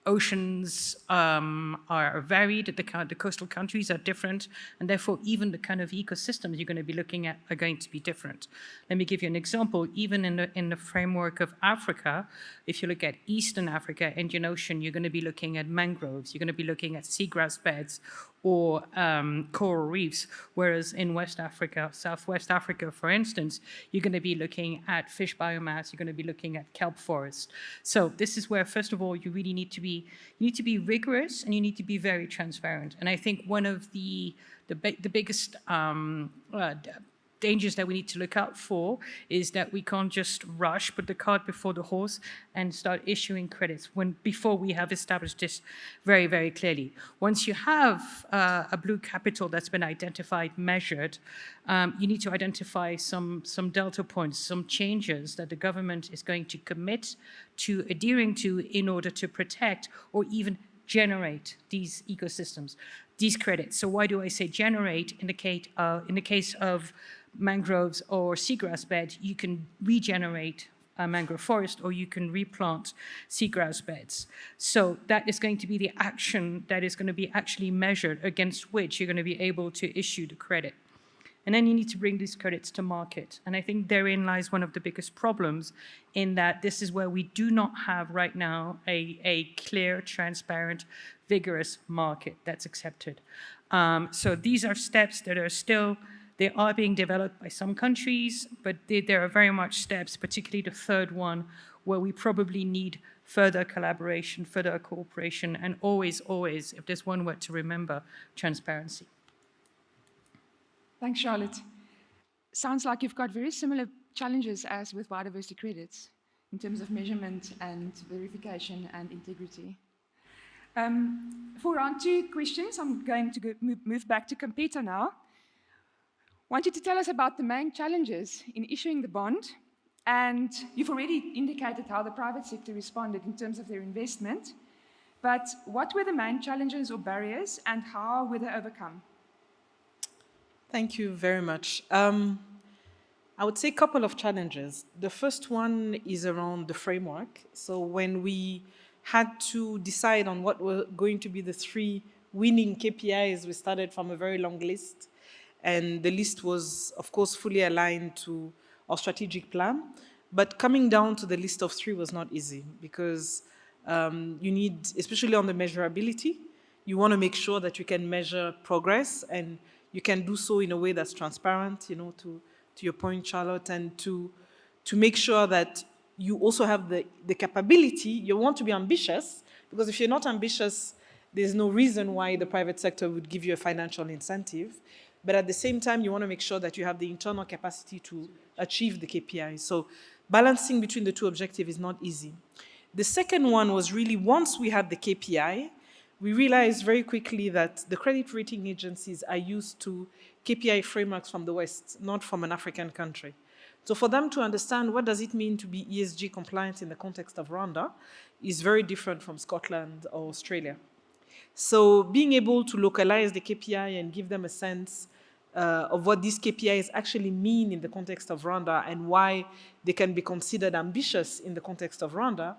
Oceans are varied, the coastal countries are different, and therefore even the kind of ecosystems you're going to be looking at are going to be different. Let me give you an example. Even in the framework of Africa, if you look at Eastern Africa, Indian Ocean, you're going to be looking at mangroves, you're going to be looking at seagrass beds or coral reefs, whereas in West Africa, Southwest Africa, for instance, you're going to be looking at fish biomass, you're going to be looking at kelp forest. So this is where, first of all, you really need to be rigorous and you need to be very transparent. And I think one of the biggest dangers that we need to look out for is that we can't just rush, put the cart before the horse and start issuing credits before we have established this very, very clearly. Once you have a blue capital that's been identified, measured, you need to identify some delta points, some changes that the government is going to commit to adhering to in order to protect or even generate these ecosystems, these credits. So why do I say generate? In the case of mangroves or seagrass bed, you can regenerate mangrove forest, or you can replant seagrass beds. So that is going to be the action that is going to be actually measured against which you're going to be able to issue the credit. And then you need to bring these credits to market. And I think therein lies one of the biggest problems, in that this is where we do not have right now a clear, transparent, vigorous market that's accepted. So these are steps that are still, they are being developed by some countries, but there are very much steps, particularly the third one, where we probably need further collaboration, further cooperation, and always, always, if there's one word to remember, transparency. Thanks, Charlotte. Sounds like you've got very similar challenges as with biodiversity credits in terms of measurement and verification and integrity. For round 2 questions, I'm going to move back to Competa now. I want you to tell us about the main challenges in issuing the bond, and you've already indicated how the private sector responded in terms of their investment, but what were the main challenges or barriers, and how were they overcome? Thank you very much. I would say a couple of challenges. The first one is around the framework. So when we had to decide on what were going to be the 3 winning KPIs, we started from a very long list. And the list was, of course, fully aligned to our strategic plan. But coming down to the list of 3 was not easy, because you need, especially on the measurability, you want to make sure that you can measure progress, and you can do so in a way that's transparent, to your point, Charlotte, and to make sure that you also have the capability. You want to be ambitious, because if you're not ambitious, there's no reason why the private sector would give you a financial incentive. But at the same time, you want to make sure that you have the internal capacity to achieve the KPI. So balancing between the 2 objectives is not easy. The second one was really, once we had the KPI, we realized very quickly that the credit rating agencies are used to KPI frameworks from the West, not from an African country. So for them to understand what does it mean to be ESG compliant in the context of Rwanda is very different from Scotland or Australia. So being able to localize the KPI and give them a sense of what these KPIs actually mean in the context of Rwanda and why they can be considered ambitious in the context of Rwanda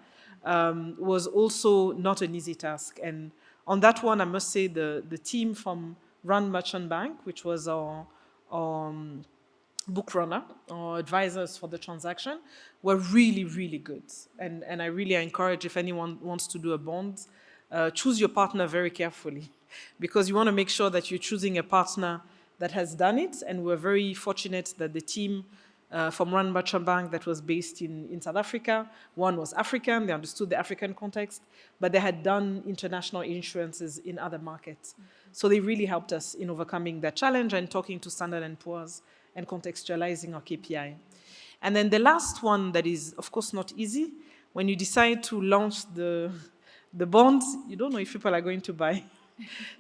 was also not an easy task. And on that one, I must say the team from Rand Merchant Bank, which was our book runner, our advisors for the transaction, were really, really good. And I really encourage, if anyone wants to do a bond, choose your partner very carefully, because you want to make sure that you're choosing a partner that has done it. And we're very fortunate that the team from Rand Merchant Bank that was based in South Africa, one was African, they understood the African context, but they had done international insurances in other markets. So they really helped us in overcoming that challenge and talking to Standard & Poor's and contextualizing our KPI. And then the last one that is, of course, not easy, when you decide to launch the bonds, you don't know if people are going to buy.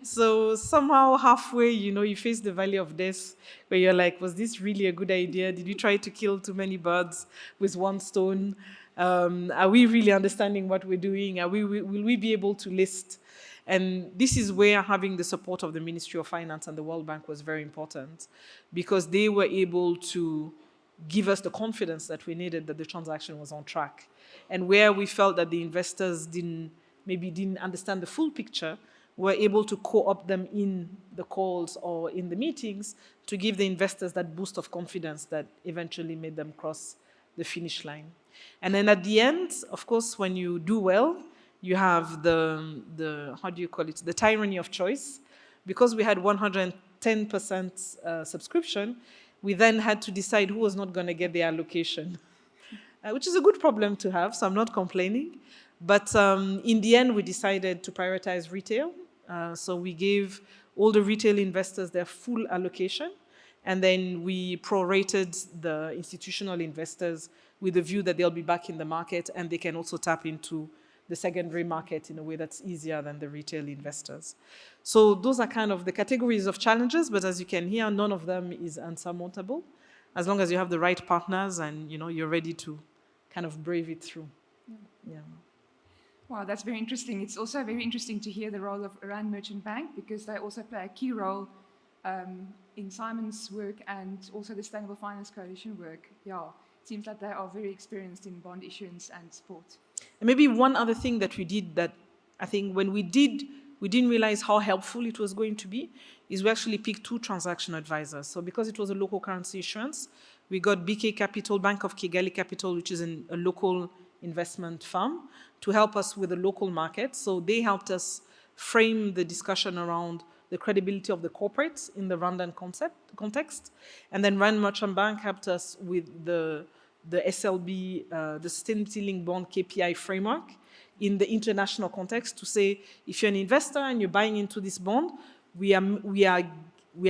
So somehow halfway, you face the valley of death, where you're like, was this really a good idea? Did you try to kill too many birds with one stone? Are we really understanding what we're doing? Will we be able to list? And this is where having the support of the Ministry of Finance and the World Bank was very important, because they were able to give us the confidence that we needed that the transaction was on track. And where we felt that the investors didn't understand the full picture, we're able to co-opt them in the calls or in the meetings to give the investors that boost of confidence that eventually made them cross the finish line. And then at the end, of course, when you do well, you have the how do you call it, the tyranny of choice. Because we had 110% subscription, we then had to decide who was not going to get the allocation, which is a good problem to have, so I'm not complaining. But in the end, we decided to prioritize retail. So we gave all the retail investors their full allocation, and then we prorated the institutional investors with the view that they'll be back in the market and they can also tap into the secondary market in a way that's easier than the retail investors. So those are kind of the categories of challenges, but as you can hear, none of them is unsurmountable, as long as you have the right partners and you're ready to kind of brave it through. Yeah. Wow, that's very interesting. It's also very interesting to hear the role of Rand Merchant Bank, because they also play a key role in Simon's work and also the Sustainable Finance Coalition work. Yeah, Seems like they are very experienced in bond issuance and support. And maybe one other thing that we did that I think when we didn't realize how helpful it was going to be, is we actually picked 2 transaction advisors. So because it was a local currency issuance, we got BK Capital, Bank of Kigali Capital, which is a local investment firm, to help us with the local market. So they helped us frame the discussion around the credibility of the corporates in the Rwandan context. And then Rand Merchant Bank helped us with the SLB, the Sustainability-Linked Bond KPI framework in the international context to say, if you're an investor and you're buying into this bond, we are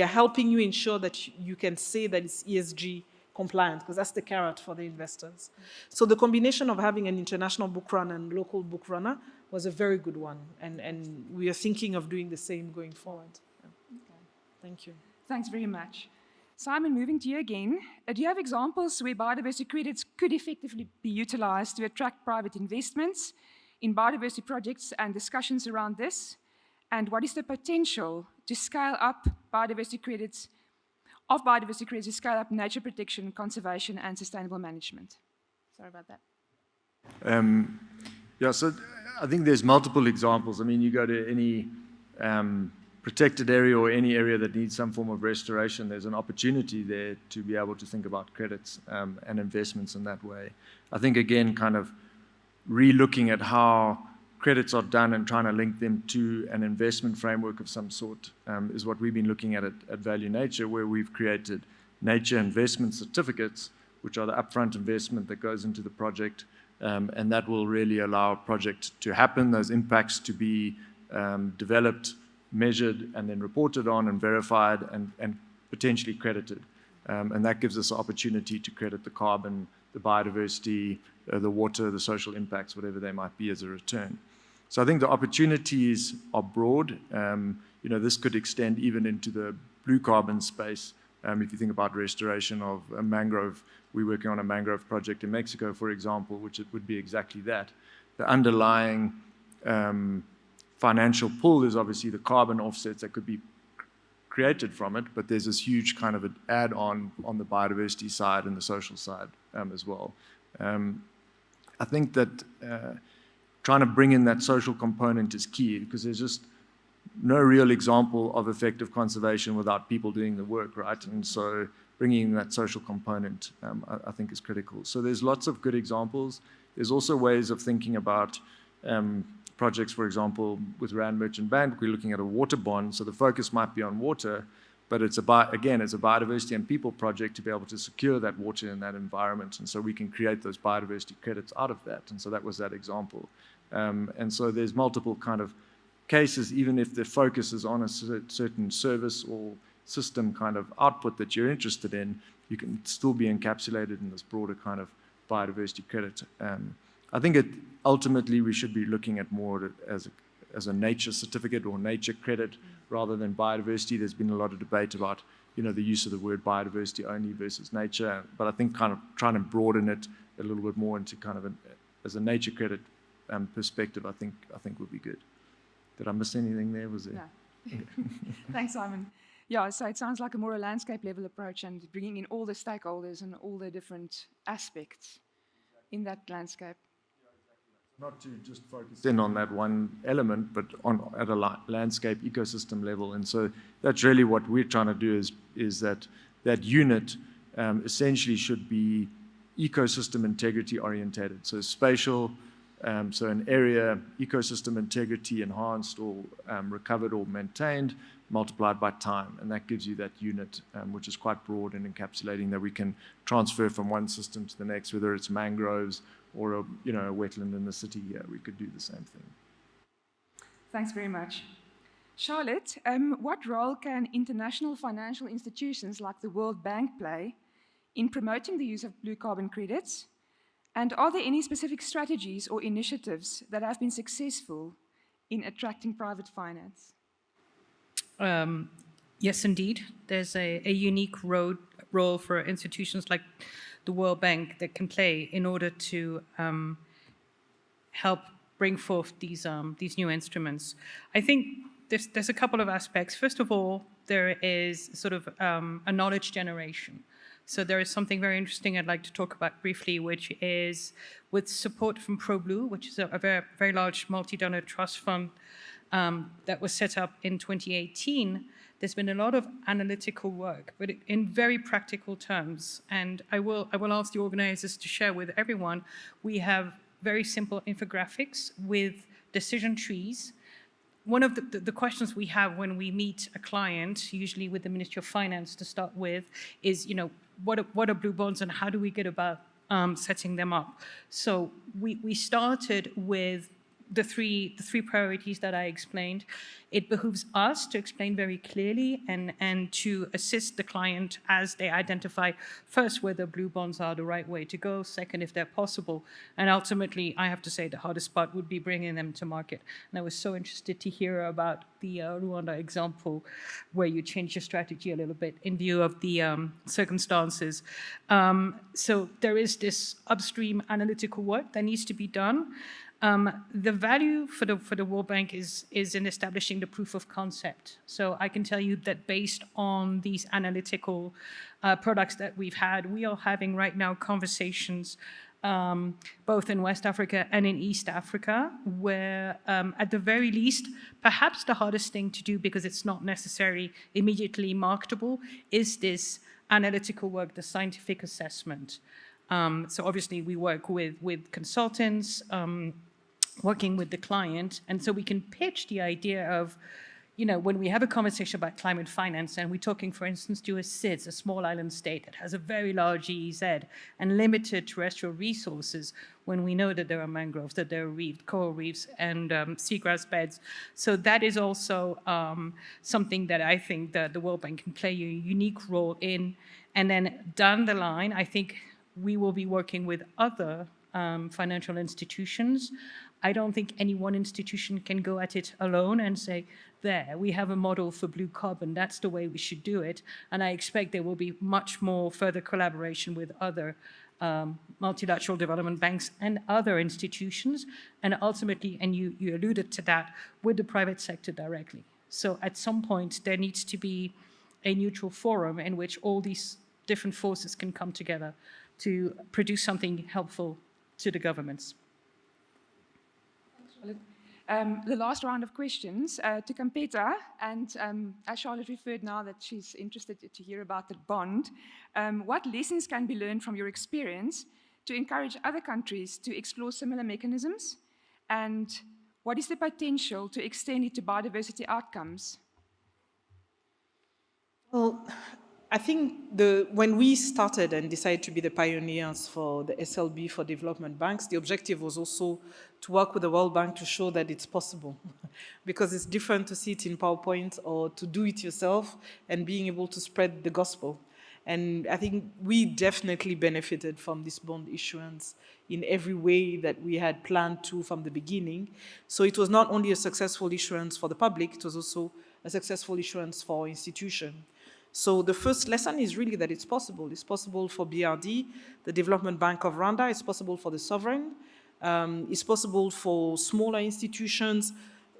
helping you ensure that you can say that it's ESG compliant, because that's the carrot for the investors. So the combination of having an international book runner and local book runner was a very good one, and we are thinking of doing the same going forward. Yeah. Okay. Thank you. Thanks very much. Simon, moving to you again. Do you have examples where biodiversity credits could effectively be utilized to attract private investments in biodiversity projects and discussions around this? And what is the potential to scale up biodiversity credits to scale up nature protection, conservation, and sustainable management? Sorry about that. Yeah, so I think there's multiple examples. I mean, you go to any protected area or any area that needs some form of restoration, there's an opportunity there to be able to think about credits and investments in that way. I think, again, kind of re-looking at how credits are done and trying to link them to an investment framework of some sort is what we've been looking at Value Nature, where we've created nature investment certificates, which are the upfront investment that goes into the project, and that will really allow a project to happen, those impacts to be developed, measured, and then reported on and verified and potentially credited. And that gives us the opportunity to credit the carbon, the biodiversity, the water, the social impacts, whatever they might be as a return. So I think the opportunities are broad. This could extend even into the blue carbon space. If you think about restoration of a mangrove, we're working on a mangrove project in Mexico, for example, which it would be exactly that. The underlying financial pull is obviously the carbon offsets that could be created from it, but there's this huge kind of an add-on on the biodiversity side and the social side as well. I think that trying to bring in that social component is key, because there's just no real example of effective conservation without people doing the work, right? And so bringing in that social component, I think, is critical. So there's lots of good examples. There's also ways of thinking about projects, for example, with Rand Merchant Bank, we're looking at a water bond, so the focus might be on water, but it's about, again, it's a biodiversity and people project to be able to secure that water in that environment, and so we can create those biodiversity credits out of that, and so that was that example. And so there's multiple kind of cases, even if the focus is on a certain service or system kind of output that you're interested in, you can still be encapsulated in this broader kind of biodiversity credit. I think ultimately we should be looking at more as a nature certificate or nature credit rather than biodiversity. There's been a lot of debate about the use of the word biodiversity only versus nature, but I think kind of trying to broaden it a little bit more into kind of as a nature credit perspective, I think would be good. Did I miss anything there? Was there? Yeah. Thanks, Simon. Yeah, so it sounds like a more landscape level approach and bringing in all the stakeholders and all the different aspects in that landscape. Not to just focus in on that one element, but at a landscape ecosystem level. And so that's really what we're trying to do is that unit essentially should be ecosystem integrity orientated. So spatial, so an area, ecosystem integrity enhanced or recovered or maintained, multiplied by time. And that gives you that unit, which is quite broad and encapsulating that we can transfer from one system to the next, whether it's mangroves or a wetland in the city here, we could do the same thing. Thanks very much. Charlotte, what role can international financial institutions like the World Bank play in promoting the use of blue carbon credits? And are there any specific strategies or initiatives that have been successful in attracting private finance? Yes, indeed. There's a unique role for institutions like the World Bank that can play in order to help bring forth these new instruments. I think there's a couple of aspects. First of all, there is sort of a knowledge generation. So there is something very interesting I'd like to talk about briefly, which is with support from ProBlue, which is a very, very large multi-donor trust fund that was set up in 2018. There's been a lot of analytical work, but in very practical terms. And I will ask the organizers to share with everyone. We have very simple infographics with decision trees. One of the questions we have when we meet a client, usually with the Ministry of Finance to start with, is, what are blue bonds and how do we get about setting them up? So we started with the three priorities that I explained. It behooves us to explain very clearly and to assist the client as they identify, first, whether blue bonds are the right way to go, second, if they're possible, and ultimately, I have to say, the hardest part would be bringing them to market. And I was so interested to hear about the Rwanda example, where you changed your strategy a little bit in view of the circumstances. So there is this upstream analytical work that needs to be done. The value for the World Bank is in establishing the proof of concept. So I can tell you that based on these analytical products that we've had, we are having right now conversations both in West Africa and in East Africa, where at the very least, perhaps the hardest thing to do, because it's not necessarily immediately marketable, is this analytical work, the scientific assessment. So obviously we work with consultants, working with the client, and so we can pitch the idea of, when we have a conversation about climate finance, and we're talking, for instance, to a SIDS, a small island state that has a very large EEZ and limited terrestrial resources, when we know that there are mangroves, that there are coral reefs, and seagrass beds. So that is also something that I think that the World Bank can play a unique role in. And then down the line, I think we will be working with other financial institutions. I don't think any one institution can go at it alone and say, there, we have a model for blue carbon, that's the way we should do it. And I expect there will be much more further collaboration with other multilateral development banks and other institutions, and ultimately, and you alluded to that, with the private sector directly. So at some point, there needs to be a neutral forum in which all these different forces can come together to produce something helpful to the governments. The last round of questions to Campetta, and as Charlotte referred now that she's interested to hear about the bond, what lessons can be learned from your experience to encourage other countries to explore similar mechanisms, and what is the potential to extend it to biodiversity outcomes? Well, I think when we started and decided to be the pioneers for the SLB for development banks, the objective was also to work with the World Bank to show that it's possible. Because it's different to see it in PowerPoint or to do it yourself and being able to spread the gospel. And I think we definitely benefited from this bond issuance in every way that we had planned to from the beginning. So it was not only a successful issuance for the public, it was also a successful issuance for our institution. So the first lesson is really that it's possible. It's possible for BRD, the Development Bank of Rwanda. It's possible for the sovereign. It's possible for smaller institutions.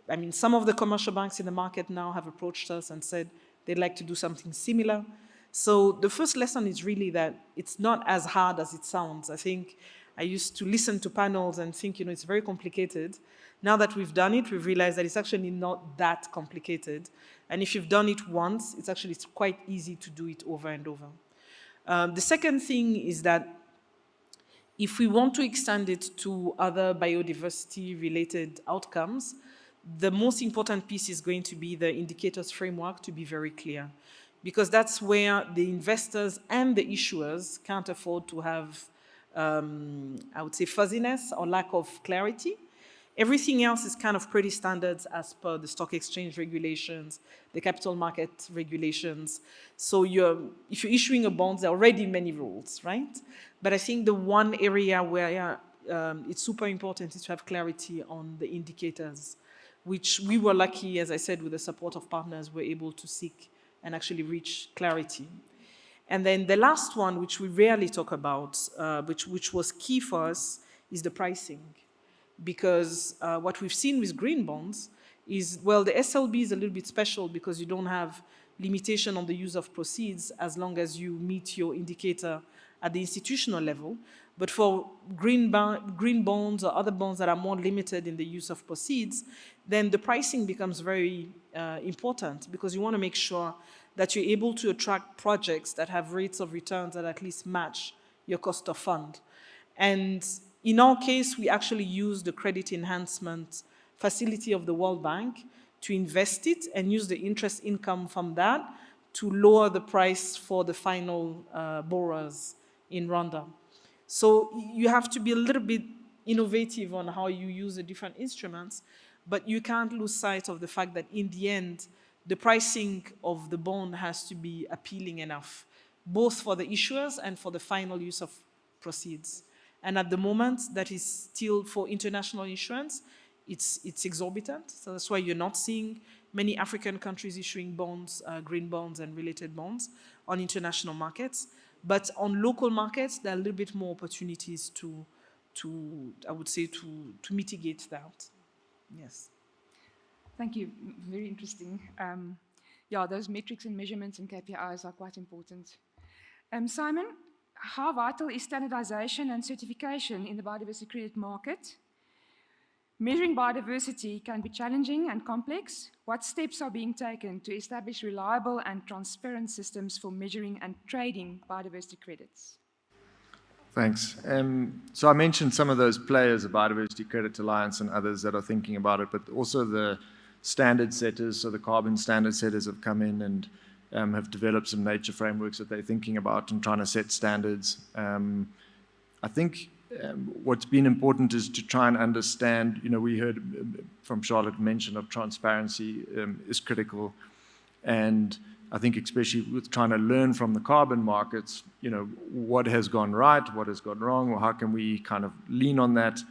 I mean, some of the commercial banks in the market now have approached us and said they'd like to do something similar. So the first lesson is really that it's not as hard as it sounds. I think I used to listen to panels and think, it's very complicated. Now that we've done it, we've realized that it's actually not that complicated. And if you've done it once, it's quite easy to do it over and over. The second thing is that if we want to extend it to other biodiversity-related outcomes, the most important piece is going to be the indicators framework to be very clear. Because that's where the investors and the issuers can't afford to have, I would say, fuzziness or lack of clarity. Everything else is kind of pretty standards as per the stock exchange regulations, the capital market regulations. So if you're issuing a bond, there are already many rules, right? But I think the one area where it's super important is to have clarity on the indicators, which we were lucky, as I said, with the support of partners, we're able to seek and actually reach clarity. And then the last one, which we rarely talk about, which was key for us, is the pricing. Because what we've seen with green bonds is, well, the SLB is a little bit special because you don't have limitation on the use of proceeds as long as you meet your indicator at the institutional level. But for green bonds or other bonds that are more limited in the use of proceeds, then the pricing becomes very important, because you want to make sure that you're able to attract projects that have rates of returns that at least match your cost of fund. And in our case, we actually use the credit enhancement facility of the World Bank to invest it and use the interest income from that to lower the price for the final borrowers in Rwanda. So you have to be a little bit innovative on how you use the different instruments, but you can't lose sight of the fact that in the end, the pricing of the bond has to be appealing enough, both for the issuers and for the final use of proceeds. And at the moment, that is still for international issuance, it's exorbitant. So that's why you're not seeing many African countries issuing bonds, green bonds and related bonds on international markets. But on local markets, there are a little bit more opportunities to I would say, to mitigate that. Yes. Thank you. Very interesting. Yeah, those metrics and measurements and KPIs are quite important. Simon, how vital is standardization and certification in the biodiversity credit market? Measuring biodiversity can be challenging and complex. What steps are being taken to establish reliable and transparent systems for measuring and trading biodiversity credits? Thanks. So I mentioned some of those players, the Biodiversity Credit Alliance and others that are thinking about it, but also the standard setters, so the carbon standard setters have come in and have developed some nature frameworks that they're thinking about and trying to set standards. I think what's been important is to try and understand, we heard from Charlotte mention of transparency is critical. And I think especially with trying to learn from the carbon markets, what has gone right, what has gone wrong, or how can we kind of lean on that.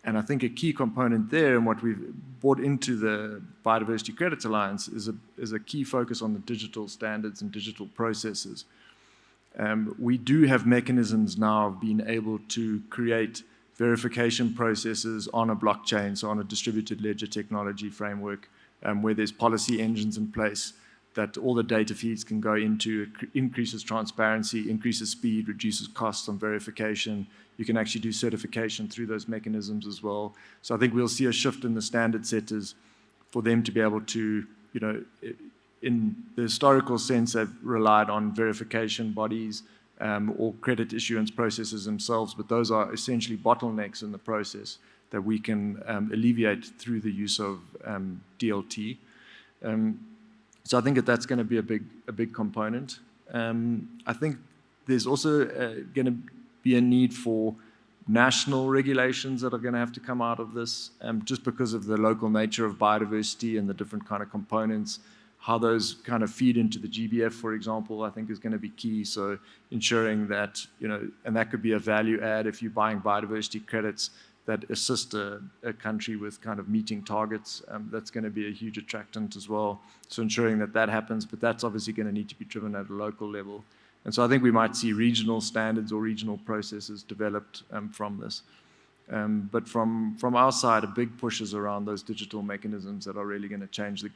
And I think a key component there, and what we've brought into the Biodiversity Credit Alliance, is a key focus on the digital standards and digital processes. We do have mechanisms now of being able to create verification processes on a blockchain, so on a distributed ledger technology framework, where there's policy engines in place that all the data feeds can go into. It increases transparency, increases speed, reduces costs on verification. You can actually do certification through those mechanisms as well. So I think we'll see a shift in the standard setters for them to be able to, in the historical sense, they've relied on verification bodies or credit issuance processes themselves, but those are essentially bottlenecks in the process that we can alleviate through the use of DLT. So I think that's going to be a big component. I think there's also going to be a need for national regulations that are going to have to come out of this, just because of the local nature of biodiversity and the different kind of components. How those kind of feed into the GBF, for example, I think is going to be key. So ensuring that, and that could be a value add if you're buying biodiversity credits that assist a country with kind of meeting targets. That's going to be a huge attractant as well. So ensuring that happens, but that's obviously going to need to be driven at a local level. And so I think we might see regional standards or regional processes developed from this. But from our side, a big push is around those digital mechanisms that are really going to change the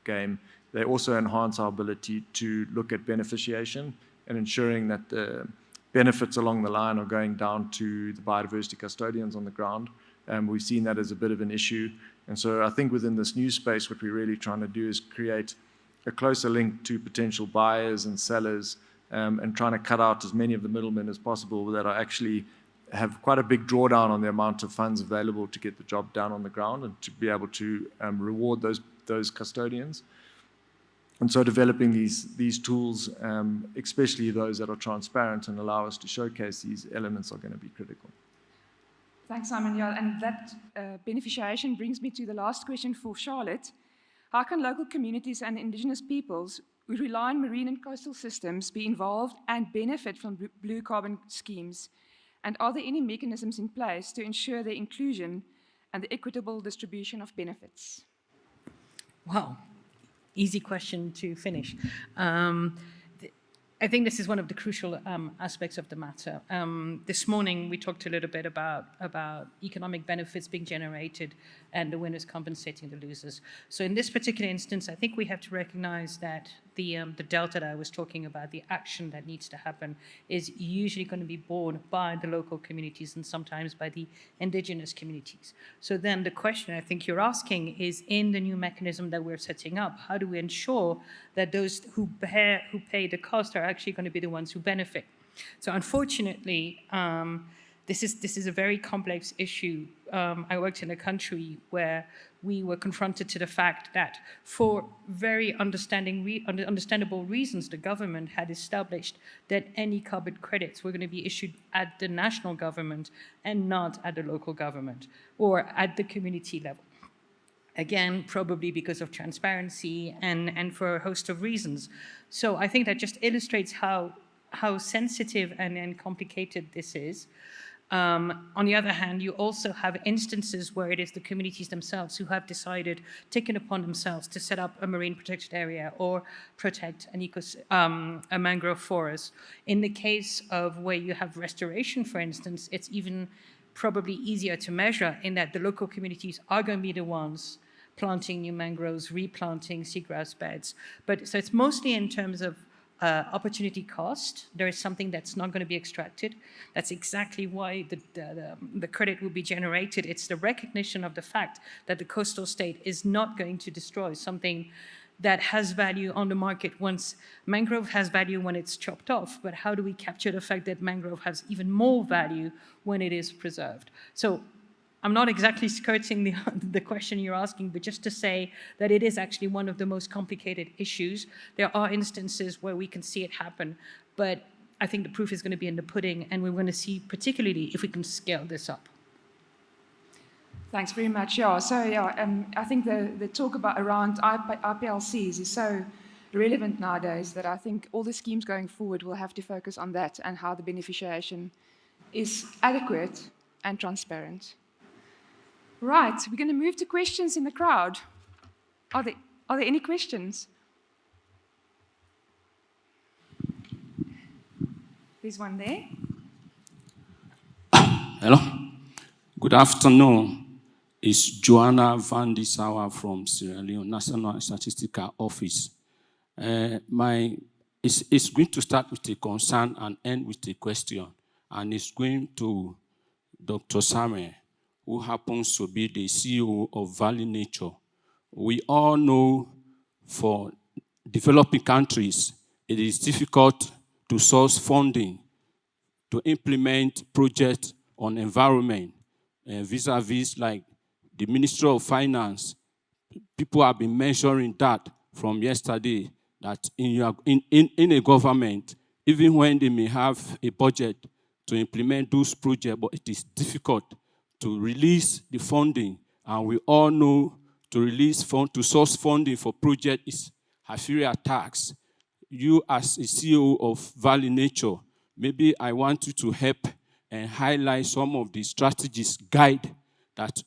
game. They also enhance our ability to look at beneficiation and ensuring that the benefits along the line are going down to the biodiversity custodians on the ground. We've seen that as a bit of an issue. And so I think within this new space, what we're really trying to do is create a closer link to potential buyers and sellers, and trying to cut out as many of the middlemen as possible that are actually have quite a big drawdown on the amount of funds available to get the job done on the ground and to be able to reward those custodians. And so developing these tools, especially those that are transparent and allow us to showcase these elements, are going to be critical. Thanks, Simon. Yeah, and that beneficiation brings me to the last question for Charlotte. How can local communities and indigenous peoples who rely on marine and coastal systems be involved and benefit from blue carbon schemes? And are there any mechanisms in place to ensure their inclusion and the equitable distribution of benefits? Wow, easy question to finish. I think this is one of the crucial aspects of the matter. This morning, we talked a little bit about economic benefits being generated and the winners compensating the losers. So in this particular instance, I think we have to recognize that the delta that I was talking about, the action that needs to happen, is usually going to be borne by the local communities and sometimes by the indigenous communities. So then the question I think you're asking is, in the new mechanism that we're setting up, how do we ensure that those who pay the cost are actually going to be the ones who benefit? So unfortunately, this is a very complex issue. I worked in a country where we were confronted to the fact that for very understandable reasons, the government had established that any carbon credits were going to be issued at the national government and not at the local government or at the community level. Again, probably because of transparency and for a host of reasons. So I think that just illustrates how sensitive and complicated this is. On the other hand, you also have instances where it is the communities themselves who have decided, taken upon themselves to set up a marine protected area or protect a mangrove forest. In the case of where you have restoration, for instance, it's even probably easier to measure in that the local communities are going to be the ones planting new mangroves, replanting seagrass beds. So it's mostly in terms of opportunity cost. There is something that's not going to be extracted. That's exactly why the credit will be generated. It's the recognition of the fact that the coastal state is not going to destroy something that has value on the market once mangrove has value when it's chopped off. But how do we capture the fact that mangrove has even more value when it is preserved? So I'm not exactly skirting the question you're asking, but just to say that it is actually one of the most complicated issues. There are instances where we can see it happen, but I think the proof is going to be in the pudding, and we're going to see particularly if we can scale this up. Thanks very much. Yeah, so I think the talk around IPLCs is so relevant nowadays that I think all the schemes going forward will have to focus on that and how the beneficiation is adequate and transparent. Right, we're going to move to questions in the crowd. Are there any questions? There's one there. Hello. Good afternoon. It's Joanna Van Dissauer from Sierra Leone National Statistical Office. It's going to start with a concern and end with a question, and it's going to Dr. Samuel, who happens to be the CEO of Valley Nature. We all know for developing countries, it is difficult to source funding to implement projects on environment, vis-a-vis like the Ministry of Finance. People have been measuring that from yesterday, that in a government, even when they may have a budget to implement those projects, but it is difficult to release the funding, and we all know to source funding for project is a tax. You as a CEO of Valley Nature, maybe I want you to help and highlight some of the strategies, guide that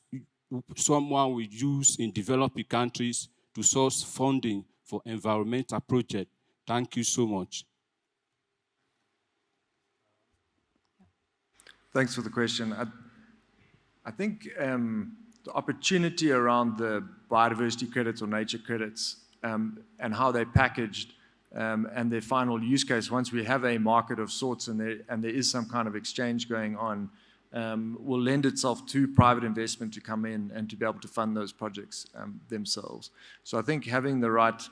someone will use in developing countries to source funding for environmental projects. Thank you so much. Thanks for the question. I think the opportunity around the biodiversity credits or nature credits and how they're packaged and their final use case, once we have a market of sorts and there is some kind of exchange going on, will lend itself to private investment to come in and to be able to fund those projects themselves. So I think having the right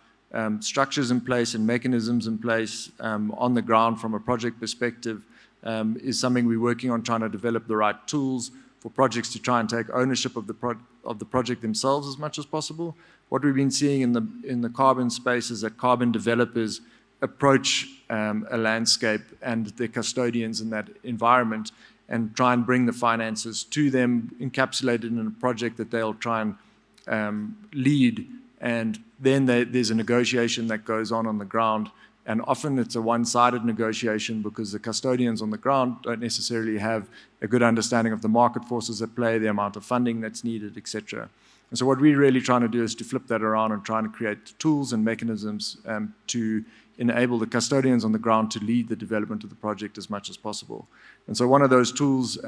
structures in place and mechanisms in place on the ground from a project perspective is something we're working on, trying to develop the right tools for projects to try and take ownership of the project themselves as much as possible. What we've been seeing in the carbon space is that carbon developers approach a landscape and the custodians in that environment and try and bring the finances to them, encapsulated in a project that they'll try and lead. And then there's a negotiation that goes on the ground. And often it's a one-sided negotiation because the custodians on the ground don't necessarily have a good understanding of the market forces at play, the amount of funding that's needed, etc. And so what we're really trying to do is to flip that around and trying to create tools and mechanisms to enable the custodians on the ground to lead the development of the project as much as possible. And so one of those tools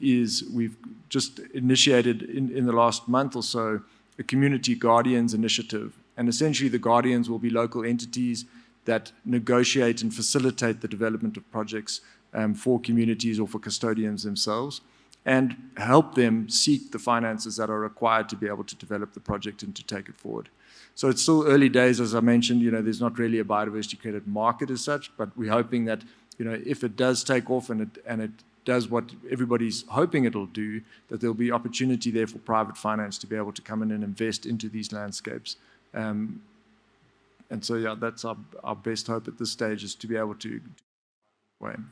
is we've just initiated in the last month or so a community guardians initiative. And essentially the guardians will be local entities that negotiate and facilitate the development of projects for communities or for custodians themselves, and help them seek the finances that are required to be able to develop the project and to take it forward. So it's still early days, as I mentioned, there's not really a biodiversity credit market as such, but we're hoping that, if it does take off and it does what everybody's hoping it'll do, that there'll be opportunity there for private finance to be able to come in and invest into these landscapes. And so, yeah, that's our best hope at this stage, is to be able to Wayne.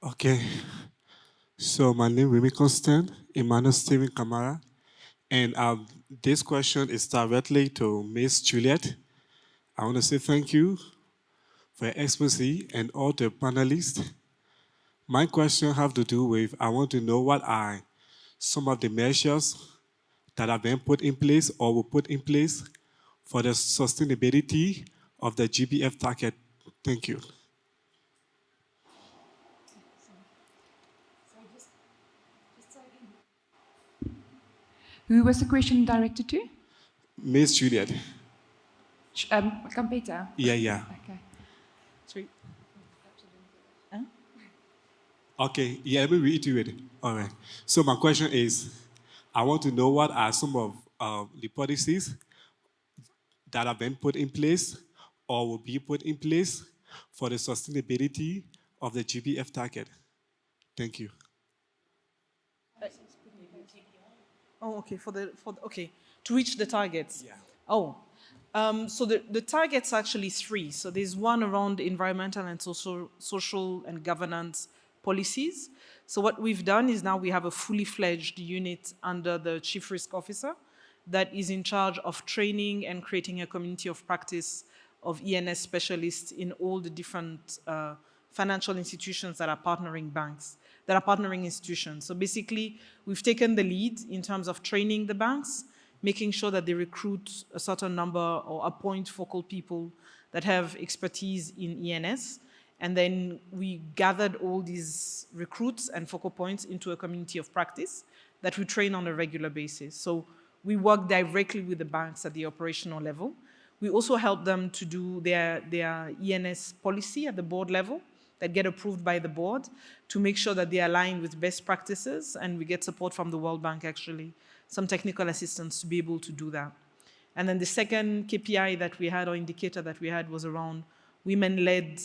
Okay, so my name is Remy Constant, Emmanuel Steven Kamara, and this question is directly to Miss Juliet. I want to say thank you for your expertise and all the panelists. My question have to do with, I want to know what are some of the measures that have been put in place or will put in place for the sustainability of the GBF target. Thank you. Who was the question directed to? Miss Juliet. Campetta. Yeah. Okay. Sorry. Okay, yeah, let me reiterate. All right. So my question is, I want to know what are some of the policies that have been put in place or will be put in place for the sustainability of the GBF target. Thank you. Oh, okay. Okay, to reach the targets. Yeah. Oh, so the targets are actually three. So there's one around environmental and social and governance policies. So what we've done is now we have a fully fledged unit under the Chief Risk Officer that is in charge of training and creating a community of practice of ENS specialists in all the different financial institutions that are partnering banks, that are partnering institutions. So basically, we've taken the lead in terms of training the banks, making sure that they recruit a certain number or appoint focal people that have expertise in ENS. And then we gathered all these recruits and focal points into a community of practice that we train on a regular basis. So we work directly with the banks at the operational level. We also help them to do their ENS policy at the board level that get approved by the board to make sure that they align with best practices, and we get support from the World Bank, actually, some technical assistance to be able to do that. And then the second KPI that we had, or indicator that we had, was around women-led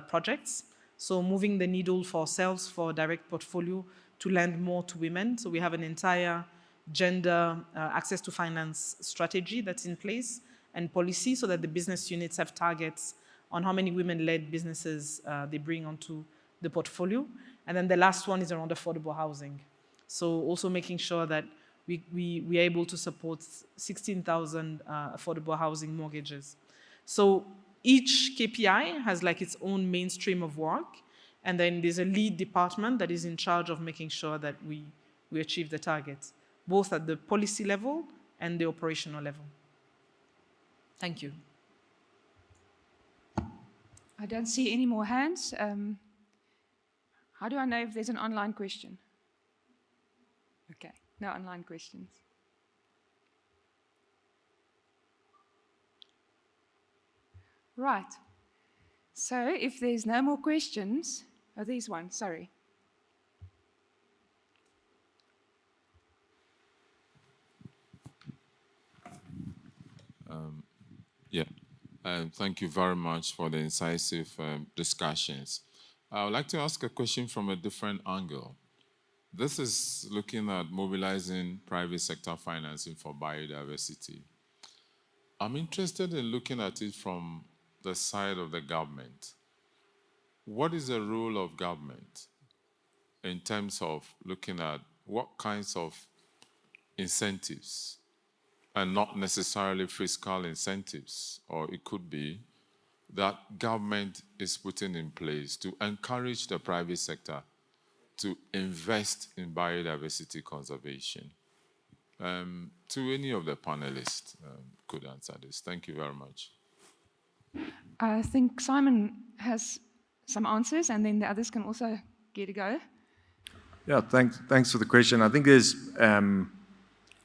projects. So moving the needle for ourselves for direct portfolio to lend more to women. So we have an entire gender access to finance strategy that's in place and policy so that the business units have targets on how many women-led businesses they bring onto the portfolio. And then the last one is around affordable housing. So also making sure that we are able to support 16,000 affordable housing mortgages. So each KPI has like its own mainstream of work, and then there's a lead department that is in charge of making sure that we achieve the targets, both at the policy level and the operational level. Thank you. I don't see any more hands. How do I know if there's an online question? Okay, no online questions. Right. So if there's no more questions, oh, there's one, sorry. Thank you very much for the incisive discussions. I would like to ask a question from a different angle. This is looking at mobilizing private sector financing for biodiversity. I'm interested in looking at it from the side of the government. What is the role of government in terms of looking at what kinds of incentives, and not necessarily fiscal incentives, or it could be, that government is putting in place to encourage the private sector to invest in biodiversity conservation? to any of the panelists could answer this. Thank you very much. I think Simon has some answers, and then the others can also get a go. Yeah, thanks for the question. I think there's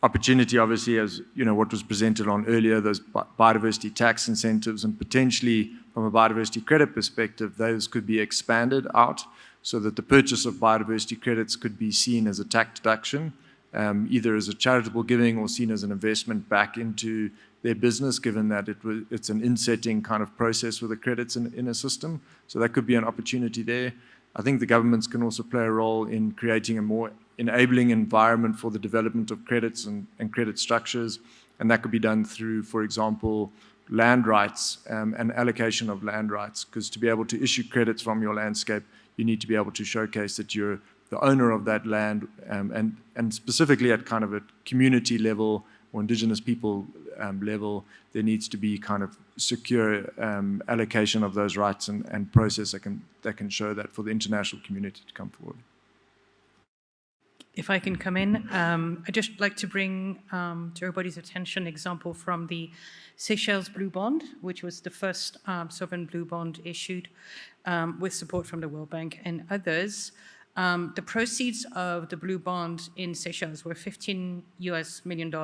opportunity, obviously, as you know, what was presented on earlier, those biodiversity tax incentives, and potentially from a biodiversity credit perspective, those could be expanded out so that the purchase of biodiversity credits could be seen as a tax deduction, either as a charitable giving or seen as an investment back into their business, given that it's an insetting kind of process with the credits in a system. So that could be an opportunity there. I think the governments can also play a role in creating a more enabling environment for the development of credits and credit structures. And that could be done through, for example, land rights and allocation of land rights. Because to be able to issue credits from your landscape, you need to be able to showcase that you're the owner of that land, and specifically at kind of a community level or indigenous people level, there needs to be kind of secure allocation of those rights and process that can show that for the international community to come forward. If I can come in, I'd just like to bring to everybody's attention an example from the Seychelles Blue Bond, which was the first sovereign blue bond issued with support from the World Bank and others. The proceeds of the blue bond in Seychelles were $15 million,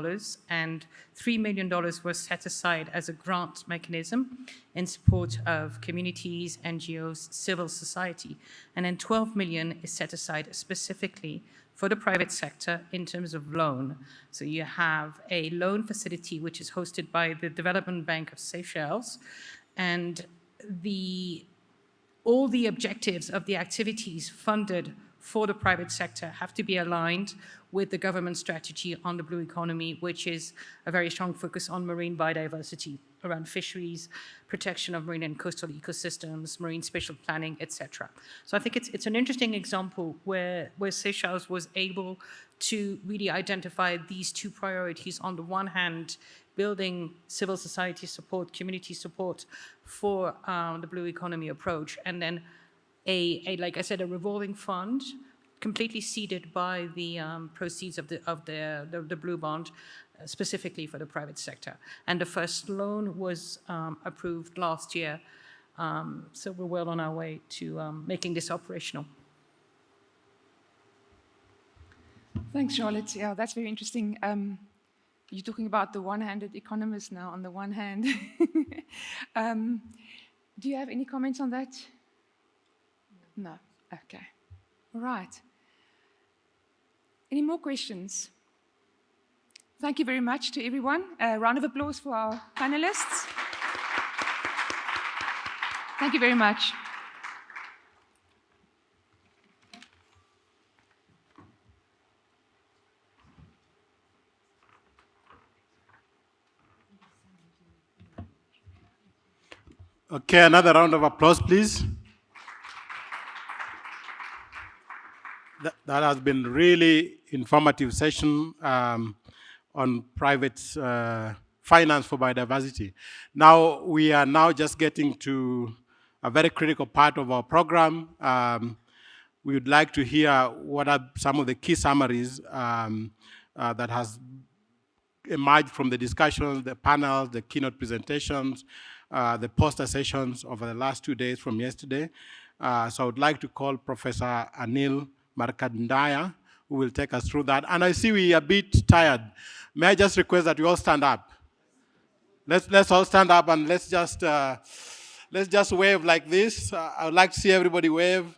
and $3 million was set aside as a grant mechanism in support of communities, NGOs, civil society. And then 12 million is set aside specifically for the private sector in terms of loan. So you have a loan facility which is hosted by the Development Bank of Seychelles, and all the objectives of the activities funded for the private sector have to be aligned with the government strategy on the blue economy, which is a very strong focus on marine biodiversity around fisheries, protection of marine and coastal ecosystems, marine spatial planning, etc. So I think it's an interesting example where Seychelles was able to really identify these two priorities. On the one hand, building civil society support, community support for the blue economy approach, and then like I said, a revolving fund completely seeded by the proceeds of the blue bond, specifically for the private sector. And the first loan was approved last year, so we're well on our way to making this operational. Thanks, Charlotte. Yeah, that's very interesting. You're talking about the one-handed economist now, on the one hand. Do you have any comments on that? No. Okay. All right. Any more questions? Thank you very much to everyone. A round of applause for our panelists. Thank you very much. Okay, another round of applause, please. That has been really informative session on private finance for biodiversity. Now, we are now just getting to a very critical part of our program. We would like to hear what are some of the key summaries that has emerged from the discussions, the panels, the keynote presentations, the poster sessions over the last 2 days from yesterday. So I would like to call Professor Anil Markandaya, who will take us through that. And I see we are a bit tired. May I just request that we all stand up? Let's all stand up and let's just wave like this. I would like to see everybody wave.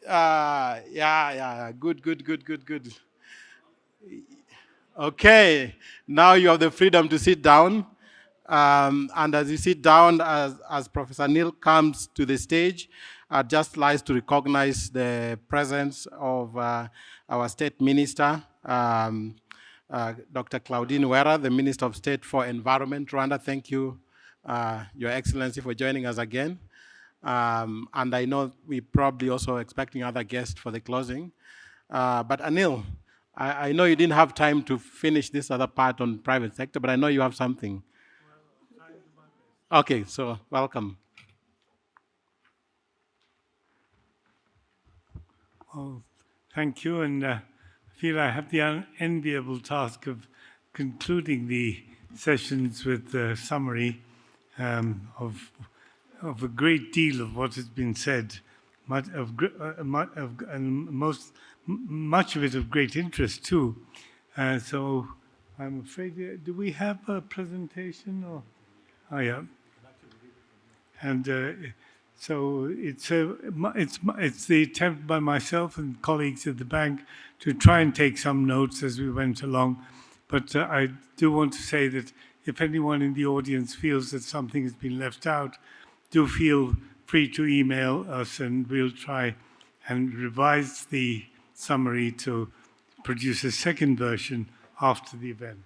Yeah. Good. Okay, now you have the freedom to sit down. And as you sit down, as Professor Neil comes to the stage, I'd just like to recognize the presence of our State Minister, Dr. Claudine Wera, the Minister of State for Environment, Rwanda. Thank you, Your Excellency, for joining us again. And I know we're probably also expecting other guests for the closing. But Anil, I know you didn't have time to finish this other part on private sector, but I know you have something. Okay, so welcome. Oh, thank you, and I feel I have the unenviable task of concluding the sessions with a summary of a great deal of what has been said, much of it of great interest too. So I'm afraid, do we have a presentation or? Oh yeah. And so it's the attempt by myself and colleagues at the bank to try and take some notes as we went along. But I do want to say that if anyone in the audience feels that something has been left out, do feel free to email us and we'll try and revise the summary to produce a second version after the event.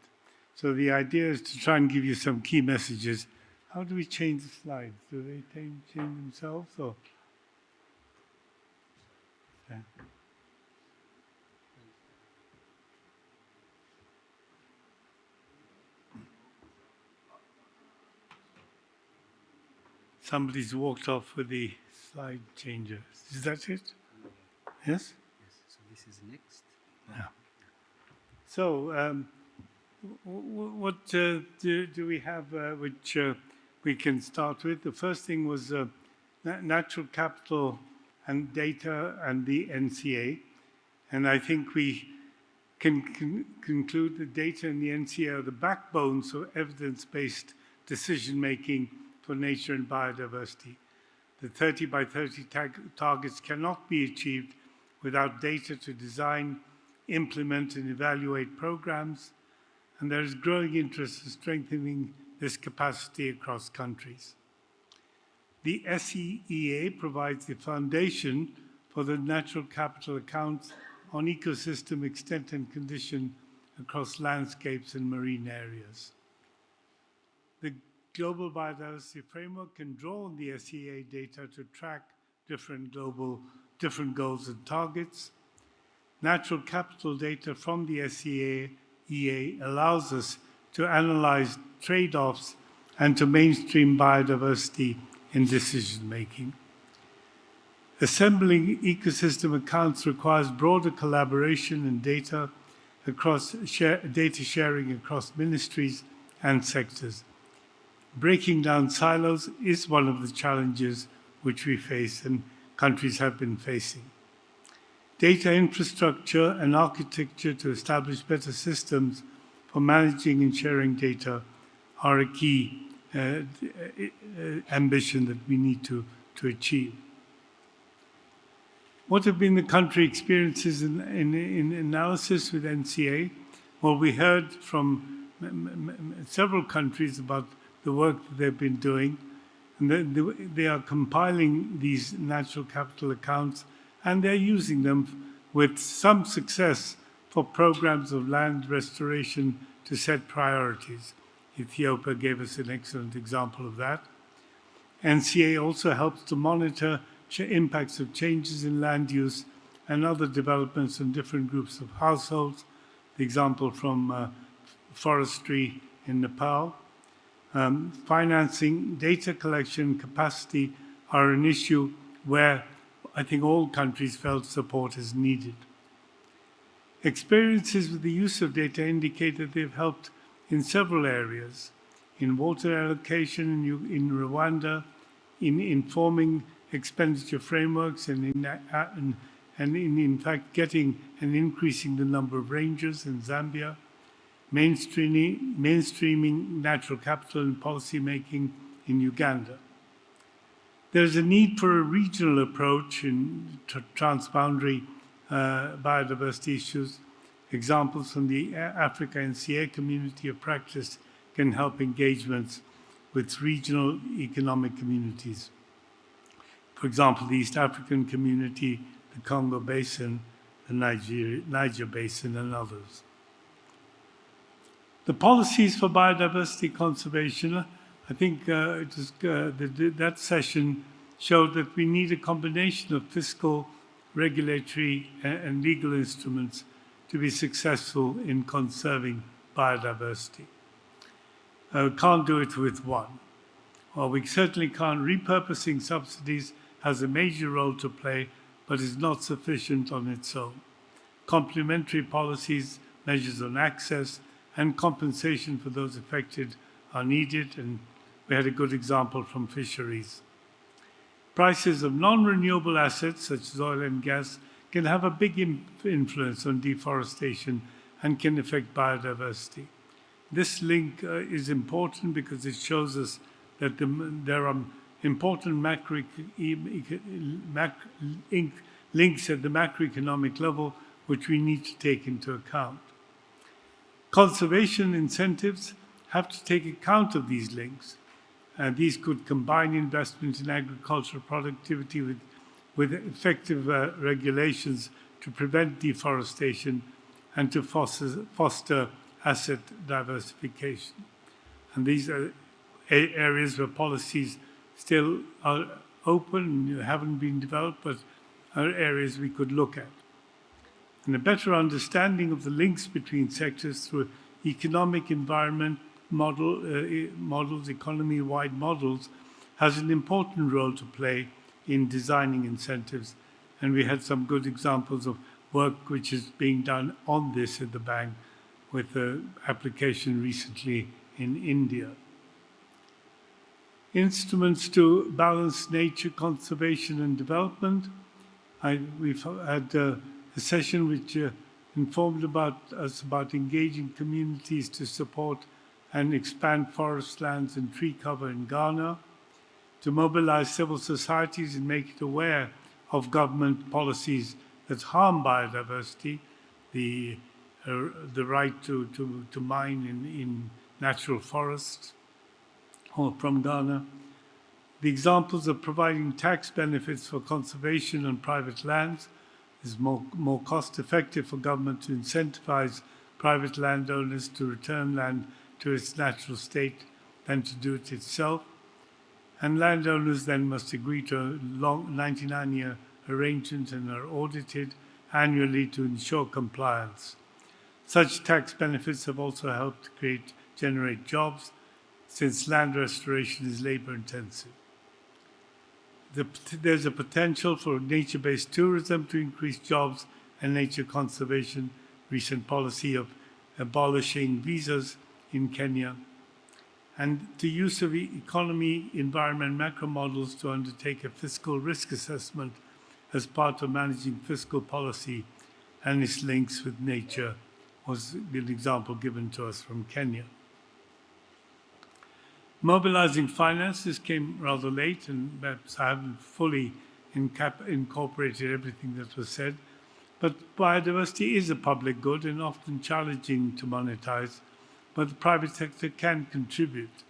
So the idea is to try and give you some key messages. How do we change the slides? Do they change themselves or? Yeah. Somebody's walked off with the slide changer. Is that it? Yes? So this is next. Yeah. So what do we have which we can start with? The first thing was natural capital and data and the NCA. And I think we can conclude that data and the NCA are the backbones of evidence-based decision-making for nature and biodiversity. The 30 by 30 targets cannot be achieved without data to design, implement and evaluate programs, and there is growing interest in strengthening this capacity across countries. The SEEA provides the foundation for the natural capital accounts on ecosystem extent and condition across landscapes and marine areas. The Global Biodiversity Framework can draw on the SEA data to track different goals and targets. Natural capital data from the SEA allows us to analyze trade-offs and to mainstream biodiversity in decision-making. Assembling ecosystem accounts requires broader collaboration and data sharing across ministries and sectors. Breaking down silos is one of the challenges which we face and countries have been facing. Data infrastructure and architecture to establish better systems for managing and sharing data are a key ambition that we need to achieve. What have been the country experiences in analysis with NCA? Well, we heard from several countries about the work that they've been doing, and they are compiling these natural capital accounts, and they're using them with some success for programs of land restoration to set priorities. Ethiopia gave us an excellent example of that. NCA also helps to monitor impacts of changes in land use and other developments in different groups of households. The example from forestry in Nepal. Financing, data collection, capacity are an issue where I think all countries felt support is needed. Experiences with the use of data indicate that they've helped in several areas, in water allocation in Rwanda, in informing expenditure frameworks, and in fact getting and increasing the number of rangers in Zambia, mainstreaming natural capital and policy making in Uganda. There's a need for a regional approach in transboundary biodiversity issues. Examples from the Africa NCA community of practice can help engagements with regional economic communities. For example, the East African community, the Congo Basin, the Niger Basin, and others. The policies for biodiversity conservation, I think that session showed that we need a combination of fiscal, regulatory, and legal instruments to be successful in conserving biodiversity. We can't do it with one. Or we certainly can't. Repurposing subsidies has a major role to play, but is not sufficient on its own. Complementary policies, measures on access, and compensation for those affected are needed, and we had a good example from fisheries. Prices of non-renewable assets, such as oil and gas, can have a big influence on deforestation and can affect biodiversity. This link is important because it shows us that there are important links at the macroeconomic level which we need to take into account. Conservation incentives have to take account of these links. These could combine investment in agricultural productivity with effective regulations to prevent deforestation and to foster asset diversification. And these are areas where policies still are open, haven't been developed, but are areas we could look at. And a better understanding of the links between sectors through economic environment models, economy-wide models, has an important role to play in designing incentives. And we had some good examples of work which is being done on this at the bank with the application recently in India. Instruments to balance nature conservation and development. We've had a session which informed us about engaging communities to support and expand forest lands and tree cover in Ghana, to mobilize civil societies and make it aware of government policies that harm biodiversity, the right to mine in natural forests or from Ghana. The examples of providing tax benefits for conservation on private lands is more cost-effective for government to incentivize private landowners to return land to its natural state than to do it itself. And landowners then must agree to a long 99-year arrangement and are audited annually to ensure compliance. Such tax benefits have also helped generate jobs, since land restoration is labor-intensive. There's a potential for nature-based tourism to increase jobs and nature conservation. Recent policy of abolishing visas in Kenya, and the use of economy, environment, macro models to undertake a fiscal risk assessment as part of managing fiscal policy and its links with nature was an example given to us from Kenya. Mobilizing finances came rather late, and perhaps I haven't fully incorporated everything that was said, but biodiversity is a public good and often challenging to monetize, but the private sector can contribute.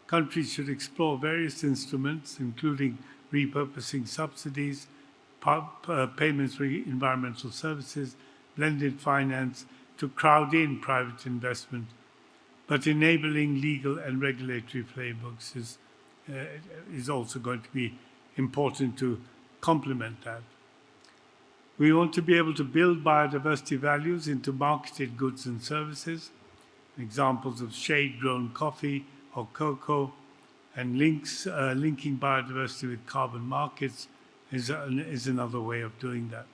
Countries should explore various instruments, including repurposing subsidies, payments for environmental services, blended finance, to crowd in private investment. But enabling legal and regulatory frameworks is also going to be important to complement that. We want to be able to build biodiversity values into marketed goods and services. Examples of shade-grown coffee or cocoa and linking biodiversity with carbon markets is another way of doing that.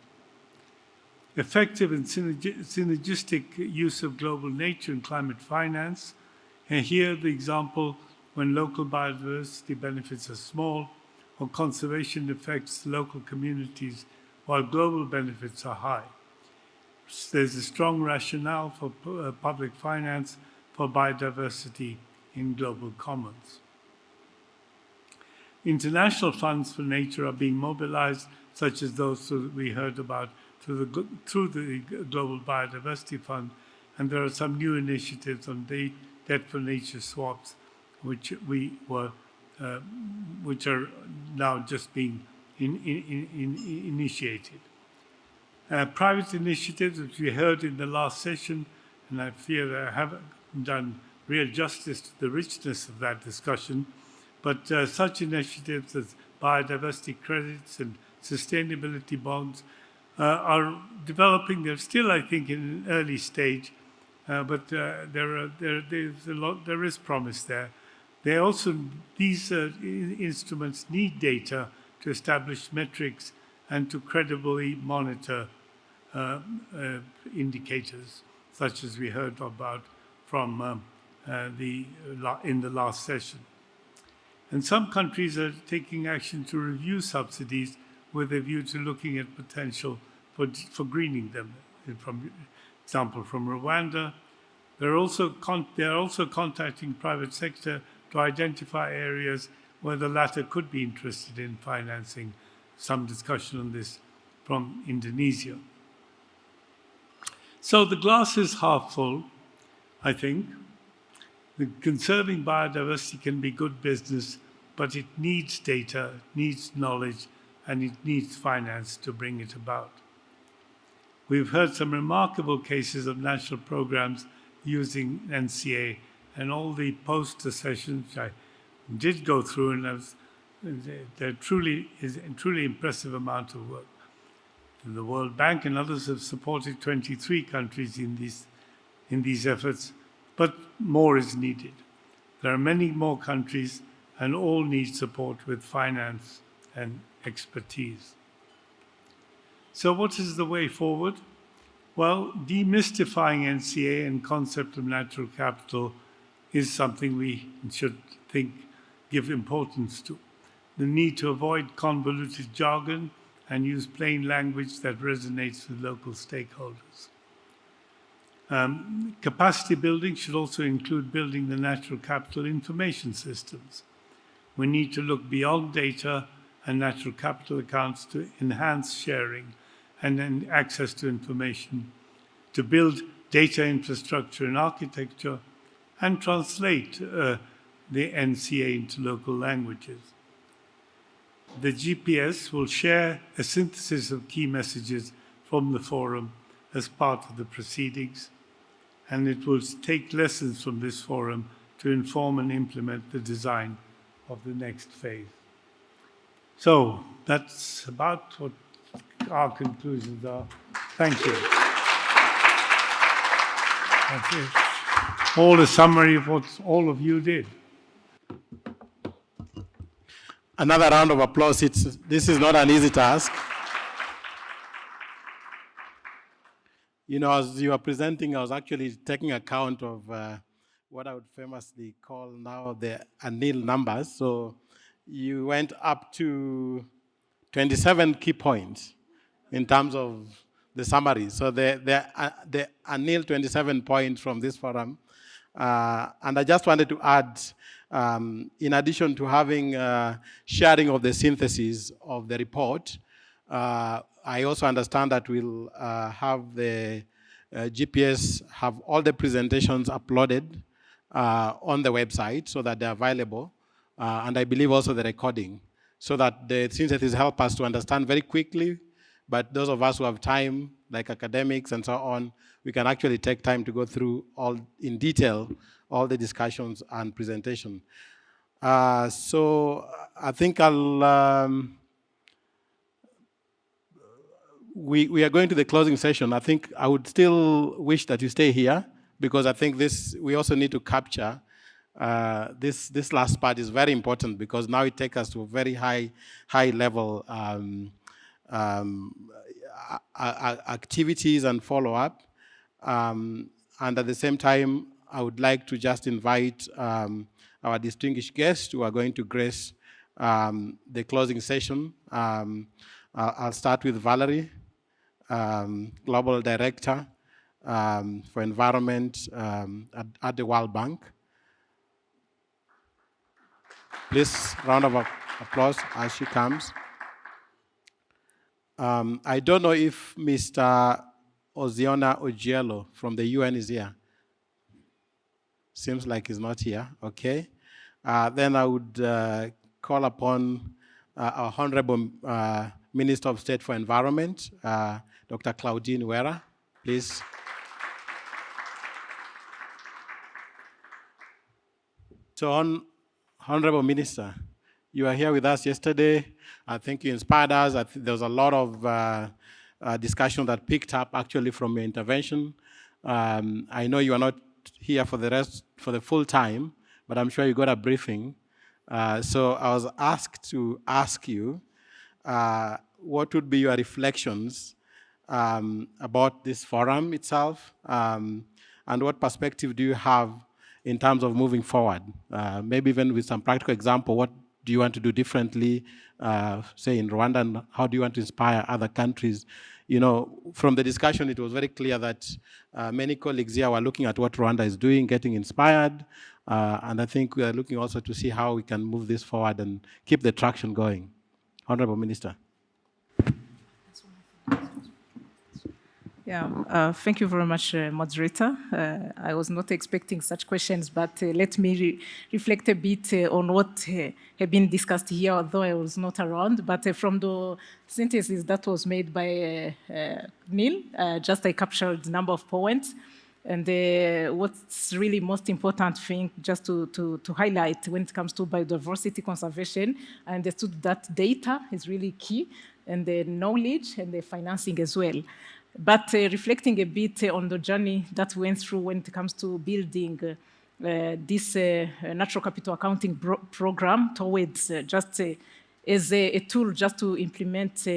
Effective and synergistic use of global nature and climate finance. And here the example when local biodiversity benefits are small or conservation affects local communities while global benefits are high. There's a strong rationale for public finance for biodiversity in global commons. International funds for nature are being mobilized, such as those that we heard about through the Global Biodiversity Fund, and there are some new initiatives on debt for nature swaps, which are now just being initiated. Private initiatives, which we heard in the last session, and I fear that I haven't done real justice to the richness of that discussion, but such initiatives as biodiversity credits and sustainability bonds are developing. They're still, I think, in an early stage, but there is promise there. These instruments need data to establish metrics and to credibly monitor indicators, such as we heard about from in the last session. And some countries are taking action to review subsidies with a view to looking at potential for greening them. From example, from Rwanda, they're also contacting private sector to identify areas where the latter could be interested in financing. Some discussion on this from Indonesia. So the glass is half full, I think. Conserving biodiversity can be good business, but it needs data, it needs knowledge, and it needs finance to bring it about. We've heard some remarkable cases of national programs using NCA, and all the poster sessions which I did go through, and there truly is a truly impressive amount of work. The World Bank and others have supported 23 countries in these efforts, but more is needed. There are many more countries, and all need support with finance and expertise. So what is the way forward? Well, demystifying NCA and concept of natural capital is something we should give importance to. The need to avoid convoluted jargon and use plain language that resonates with local stakeholders. Capacity building should also include building the natural capital information systems. We need to look beyond data and natural capital accounts to enhance sharing and then access to information, to build data infrastructure and architecture, and translate the NCA into local languages. The GPS will share a synthesis of key messages from the forum as part of the proceedings, and it will take lessons from this forum to inform and implement the design of the next phase. So that's about what our conclusions are. Thank you. That's it. All a summary of what all of you did. Another round of applause. This is not an easy task. You know, as you were presenting, I was actually taking account of what I would famously call now the anil numbers. So you went up to 27 key points in terms of the summary. So the anil 27 points from this forum. And I just wanted to add, in addition to having sharing of the synthesis of the report, I also understand that we'll have the GPS have all the presentations uploaded on the website so that they're available. And I believe also the recording, so that the synthesis help us to understand very quickly. But those of us who have time, like academics and so on, we can actually take time to go through all in detail, all the discussions and presentation. So I think we are going to the closing session. I think I would still wish that you stay here, because I think we also need to capture this last part is very important, because now it takes us to a very high level activities and follow-up. And at the same time, I would like to just invite our distinguished guests who are going to grace the closing session. I'll start with Valerie, Global Director for Environment at the World Bank. Please, round of applause as she comes. I don't know if Mr. Oziona Ojielo from the UN is here. Seems like he's not here. Okay. Then I would call upon our Honorable Minister of State for Environment, Dr. Claudine Wera, please. So, Honorable Minister, you were here with us yesterday. I think you inspired us. There was a lot of discussion that picked up actually from your intervention. I know you are not here for the full time, but I'm sure you got a briefing. So I was asked to ask you what would be your reflections about this forum itself, and what perspective do you have in terms of moving forward? Maybe even with some practical example, what do you want to do differently, say in Rwanda, and how do you want to inspire other countries? You know, from the discussion, it was very clear that many colleagues here were looking at what Rwanda is doing, getting inspired, and I think we are looking also to see how we can move this forward and keep the traction going. Honorable Minister. Yeah, thank you very much, moderator. I was not expecting such questions, but let me reflect a bit on what had been discussed here, although I was not around. But from the synthesis that was made by Neil, just I captured a number of points. And what's really most important thing, just to highlight when it comes to biodiversity conservation, I understood that data is really key, and the knowledge and the financing as well. But reflecting a bit on the journey that we went through when it comes to building this natural capital accounting program towards just as a tool just to implement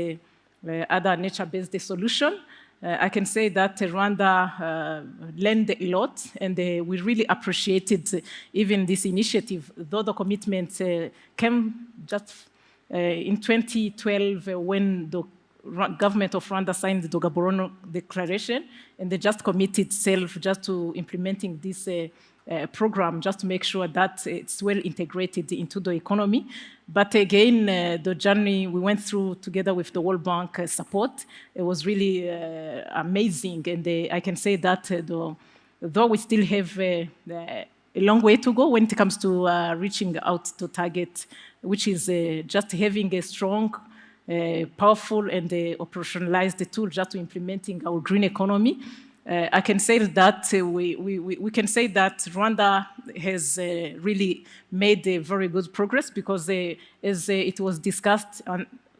other nature-based solution, I can say that Rwanda learned a lot, and we really appreciated even this initiative, though the commitment came just in 2012 when the government of Rwanda signed the Gaborone Declaration, and they just committed itself just to implementing this program, just to make sure that it's well integrated into the economy. But again, the journey we went through together with the World Bank support, it was really amazing. And I can say that though we still have a long way to go when it comes to reaching out to target, which is just having a strong, powerful and operationalized tool just to implementing our green economy. I can say that we can say that Rwanda has really made a very good progress because as it was discussed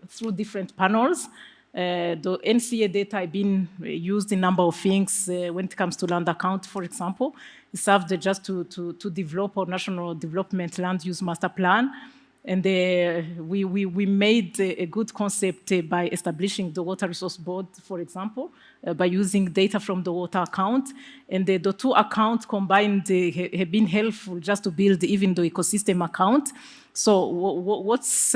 through different panels, the NCA data have been used in a number of things when it comes to land account, for example. It served just to develop our national development land use master plan. And we made a good concept by establishing the Water Resource Board, for example, by using data from the water account. And the two accounts combined have been helpful just to build even the ecosystem account. So what's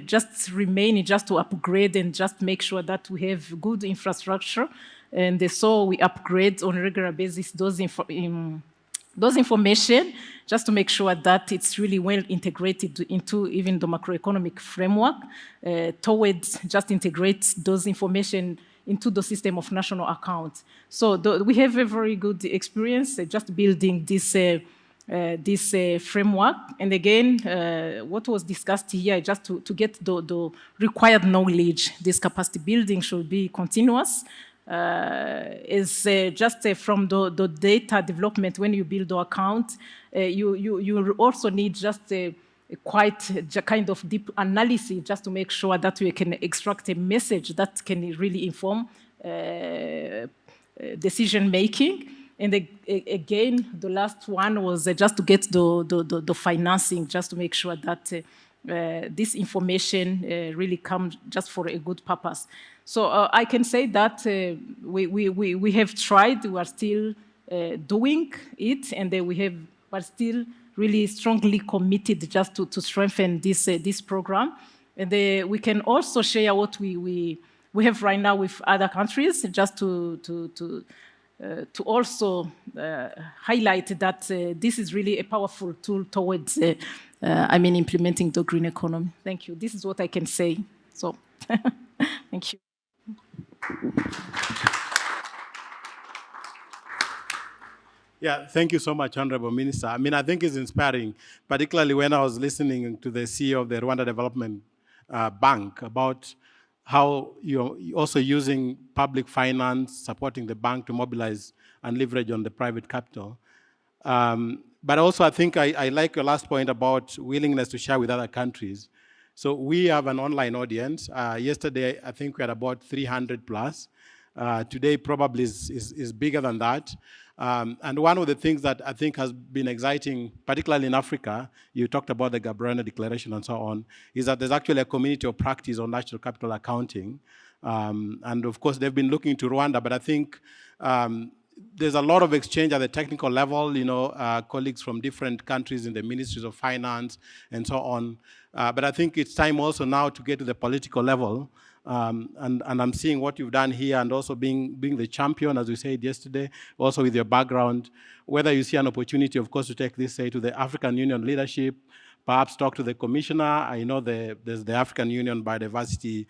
just remaining just to upgrade and just make sure that we have good infrastructure. And so we upgrade on a regular basis those information just to make sure that it's really well integrated into even the macroeconomic framework towards just integrate those information into the system of national accounts. So we have a very good experience just building this framework. And again, what was discussed here, just to get the required knowledge, this capacity building should be continuous. Is just from the data development when you build the account, you also need just quite a kind of deep analysis just to make sure that we can extract a message that can really inform decision making. And again, the last one was just to get the financing, just to make sure that this information really comes just for a good purpose. So I can say that we have tried, we are still doing it, and we are still really strongly committed just to strengthen this program. And we can also share what we have right now with other countries, just to also highlight that this is really a powerful tool towards, implementing the green economy. Thank you. This is what I can say. So, thank you. Yeah, thank you so much, Honorable Minister. I think it's inspiring, particularly when I was listening to the CEO of the Rwanda Development Bank about how you're also using public finance, supporting the bank to mobilize and leverage on the private capital. But also, I think I like your last point about willingness to share with other countries. So we have an online audience. Yesterday, I think we had about 300 plus. Today probably is bigger than that. And one of the things that I think has been exciting, particularly in Africa, you talked about the Gaborone Declaration and so on, is that there's actually a community of practice on natural capital accounting. And of course, they've been looking to Rwanda, but I think there's a lot of exchange at the technical level, colleagues from different countries in the ministries of finance and so on. But I think it's time also now to get to the political level. And I'm seeing what you've done here, and also being the champion, as we said yesterday, also with your background, whether you see an opportunity, of course, to take this, say, to the African Union leadership, perhaps talk to the commissioner. I know there's the African Union biodiversity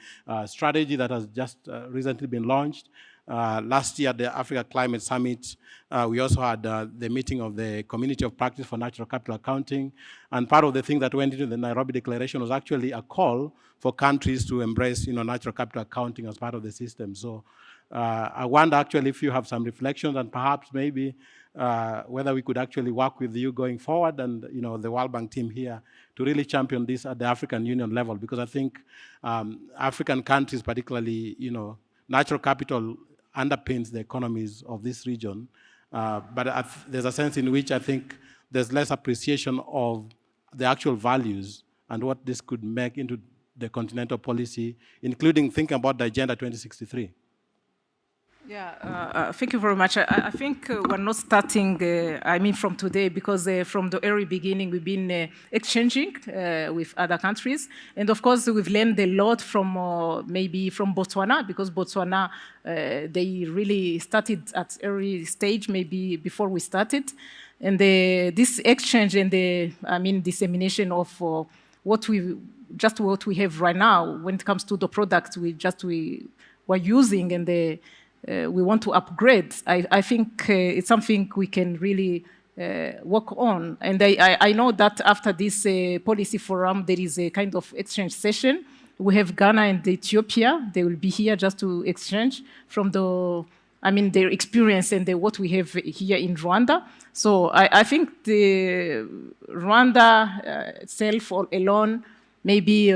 strategy that has just recently been launched. Last year at the Africa Climate Summit, we also had the meeting of the Community of Practice for Natural Capital Accounting. And part of the thing that went into the Nairobi Declaration was actually a call for countries to embrace natural capital accounting as part of the system. So I wonder actually if you have some reflections, and perhaps maybe whether we could actually work with you going forward, and the World Bank team here, to really champion this at the African Union level, because I think African countries, particularly, natural capital underpins the economies of this region. But there's a sense in which I think there's less appreciation of the actual values and what this could make into the continental policy, including thinking about the Agenda 2063. Yeah, thank you very much. I think we're not starting, from today, because from the very beginning we've been exchanging with other countries. And of course, we've learned a lot from maybe from Botswana, because Botswana, they really started at early stage, maybe before we started. And this exchange and the, dissemination of what we have right now when it comes to the products we're using, and we want to upgrade. I think it's something we can really work on. And I know that after this policy forum, there is a kind of exchange session. We have Ghana and Ethiopia. They will be here just to exchange from their experience and what we have here in Rwanda. So I think the Rwanda itself or alone maybe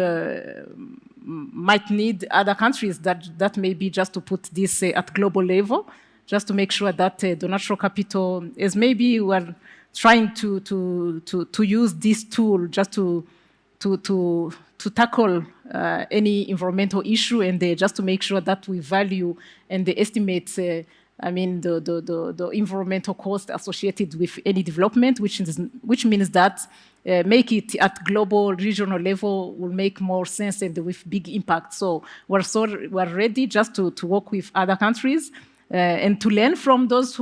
might need other countries that may be just to put this at global level, just to make sure that the natural capital is, maybe we're trying to use this tool just to tackle any environmental issue, and just to make sure that we value and estimate the environmental cost associated with any development, which means that make it at global, regional level will make more sense and with big impact. So we're ready just to work with other countries and to learn from those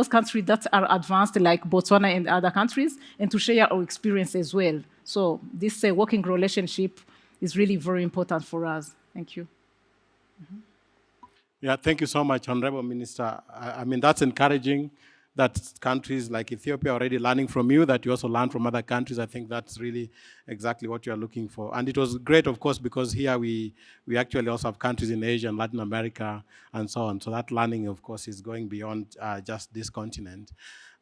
countries that are advanced, like Botswana and other countries, and to share our experience as well. So this working relationship is really very important for us. Thank you. Mm-hmm. Yeah, thank you so much, Honorable Minister. That's encouraging that countries like Ethiopia are already learning from you, that you also learn from other countries. I think that's really exactly what you're looking for. And it was great, of course, because here we actually also have countries in Asia and Latin America and so on. So that learning, of course, is going beyond just this continent.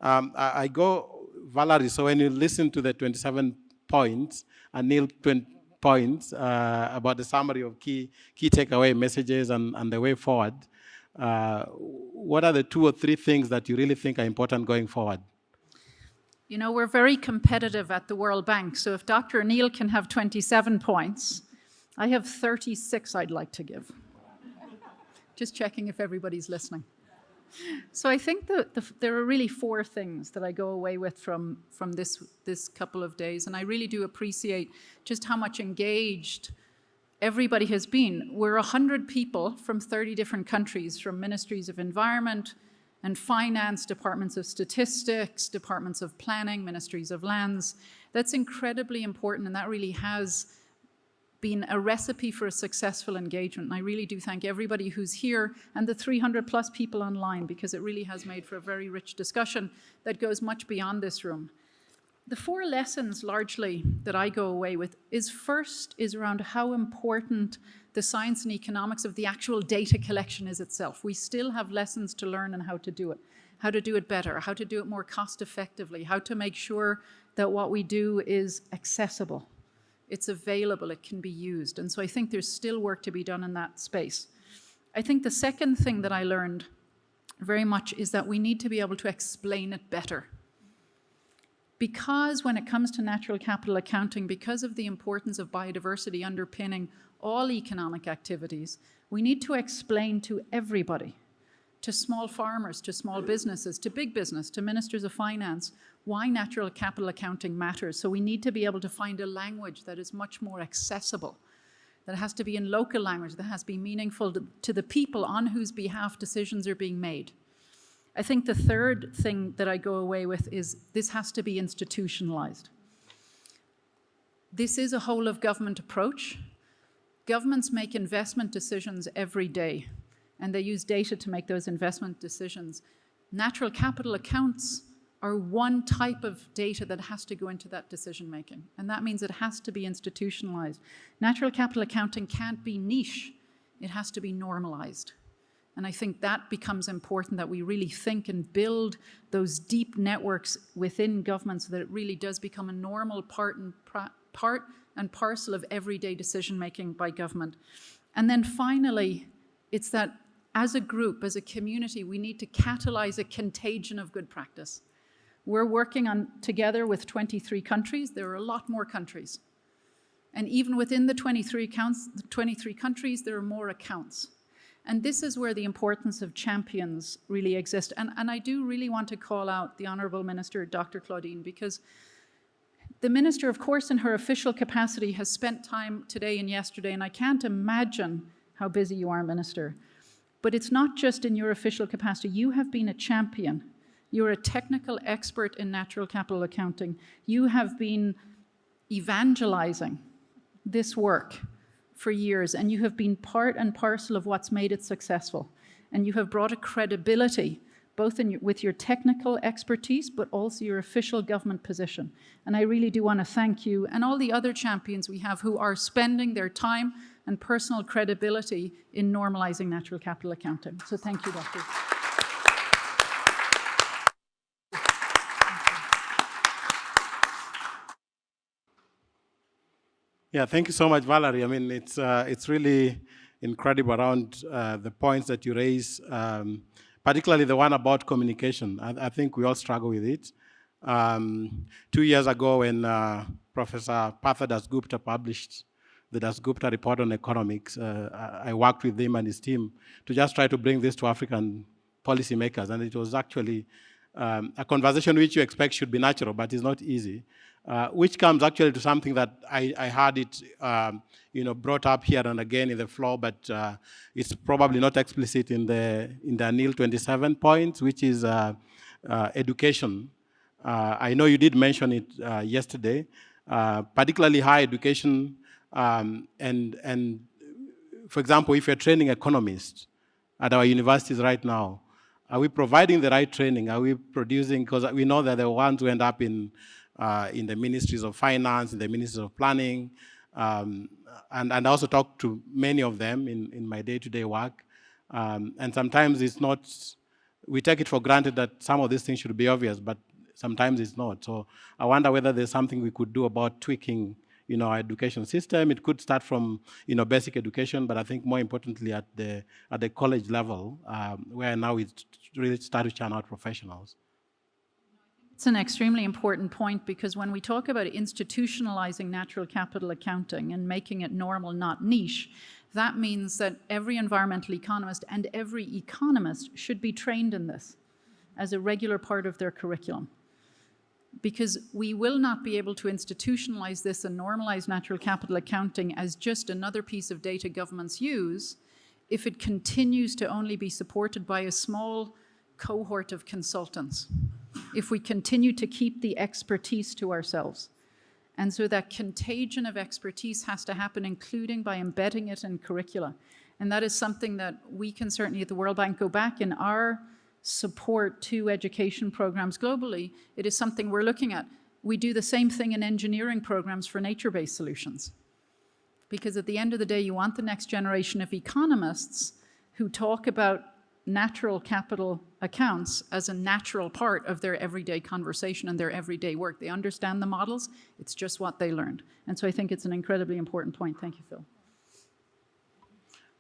I go, Valerie, so when you listen to the 27 points, and Neil 20 points about the summary of key takeaway messages and the way forward, what are the 2 or 3 things that you really think are important going forward? We're very competitive at the World Bank, so if Dr. Neil can have 27 points, I have 36 I'd like to give. Just checking if everybody's listening. So I think there are really 4 things that I go away with from this couple of days, and I really do appreciate just how much engaged everybody has been. We're 100 people from 30 different countries, from ministries of environment and finance, departments of statistics, departments of planning, ministries of lands. That's incredibly important, and that really has been a recipe for a successful engagement. And I really do thank everybody who's here and the 300 plus people online, because it really has made for a very rich discussion that goes much beyond this room. The 4 lessons largely that I go away with is around how important the science and economics of the actual data collection is itself. We still have lessons to learn on how to do it better, how to do it more cost effectively, how to make sure that what we do is accessible. It's available, it can be used. And so I think there's still work to be done in that space. I think the second thing that I learned very much is that we need to be able to explain it better. Because when it comes to natural capital accounting, because of the importance of biodiversity underpinning all economic activities, we need to explain to everybody to small farmers, to small businesses, to big business, to ministers of finance, why natural capital accounting matters. So we need to be able to find a language that is much more accessible, that has to be in local language, that has to be meaningful to the people on whose behalf decisions are being made. I think the third thing that I go away with is this has to be institutionalized. This is a whole of government approach. Governments make investment decisions every day, and they use data to make those investment decisions. Natural capital accounts are one type of data that has to go into that decision making, and that means it has to be institutionalized. Natural capital accounting can't be niche, it has to be normalized. And I think that becomes important, that we really think and build those deep networks within government so that it really does become a normal part and parcel of everyday decision-making by government. And then finally, it's that as a group, as a community, we need to catalyze a contagion of good practice. We're working on together with 23 countries. There are a lot more countries. And even within the 23 countries, there are more accounts. And this is where the importance of champions really exists. And I do really want to call out the Honourable Minister, Dr. Claudine, because the Minister, of course, in her official capacity, has spent time today and yesterday, and I can't imagine how busy you are, Minister. But it's not just in your official capacity. You have been a champion. You're a technical expert in natural capital accounting. You have been evangelizing this work for years, and you have been part and parcel of what's made it successful. And you have brought a credibility, both with your technical expertise, but also your official government position. And I really do want to thank you and all the other champions we have who are spending their time and personal credibility in normalizing natural capital accounting. So thank you, Doctor. Yeah, thank you so much, Valerie. I mean, it's really incredible around the points that you raise, particularly the one about communication. I think we all struggle with it. 2 years ago, when Professor Partha Dasgupta published the Dasgupta report on economics, I worked with him and his team to just try to bring this to African policymakers. And it was actually a conversation which you expect should be natural, but it's not easy. Which comes actually to something that I had it brought up here and again in the floor, but it's probably not explicit in the NIL 27 points, which is education. I know you did mention it yesterday, particularly higher education, and for example, if you're training economists at our universities right now, are we providing the right training? Are we producing, because we know that the ones who end up in the ministries of finance, in the ministries of planning, and I also talk to many of them in my day-to-day work. And sometimes it's not, we take it for granted that some of these things should be obvious, but sometimes it's not. So I wonder whether there's something we could do about tweaking, our education system. It could start from, basic education, but I think more importantly at the college level, where now we really start to churn out professionals. It's an extremely important point, because when we talk about institutionalizing natural capital accounting and making it normal, not niche, that means that every environmental economist and every economist should be trained in this as a regular part of their curriculum. Because we will not be able to institutionalize this and normalize natural capital accounting as just another piece of data governments use if it continues to only be supported by a small cohort of consultants, if we continue to keep the expertise to ourselves. And so that contagion of expertise has to happen, including by embedding it in curricula. And that is something that we can certainly at the World Bank go back in our support to education programs globally. It is something we're looking at. We do the same thing in engineering programs for nature-based solutions. Because at the end of the day, you want the next generation of economists who talk about natural capital accounts as a natural part of their everyday conversation and their everyday work. They understand the models, it's just what they learned. And so I think it's an incredibly important point. Thank you, Phil.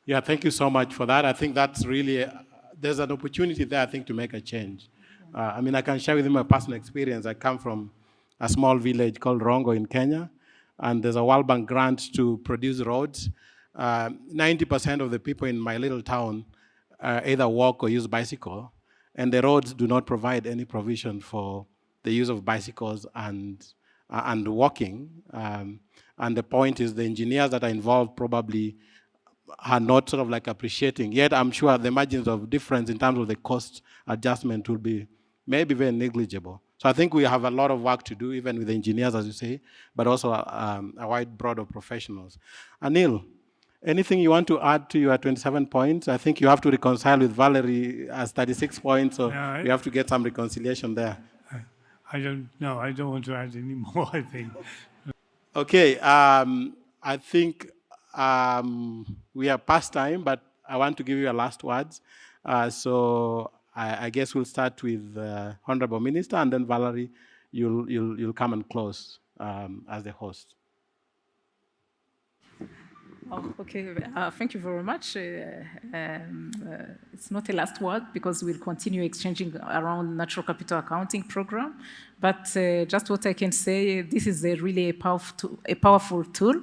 Yeah, thank you so much for that. I think that's really, there's an opportunity there, I think, to make a change. I mean, I can share with you my personal experience. I come from a small village called Rongo in Kenya, and there's a World Bank grant to produce roads. 90% of the people in my little town either walk or use bicycle, and the roads do not provide any provision for the use of bicycles and walking. And the point is the engineers that are involved probably are not sort of like appreciating. Yet I'm sure the margins of difference in terms of the cost adjustment will be maybe very negligible. So I think we have a lot of work to do, even with the engineers, as you say, but also a wide broad of professionals. Anil, anything you want to add to your 27 points? I think you have to reconcile with Valerie as 36 points, so we have to get some reconciliation there. I don't want to add any more, I think. Okay, I think we are past time, but I want to give you your last words. So I guess we'll start with Honorable Minister, and then Valerie, you'll come and close as the host. Oh, okay, thank you very much. It's not a last word because we'll continue exchanging around natural capital accounting program. But just what I can say, this is really a powerful tool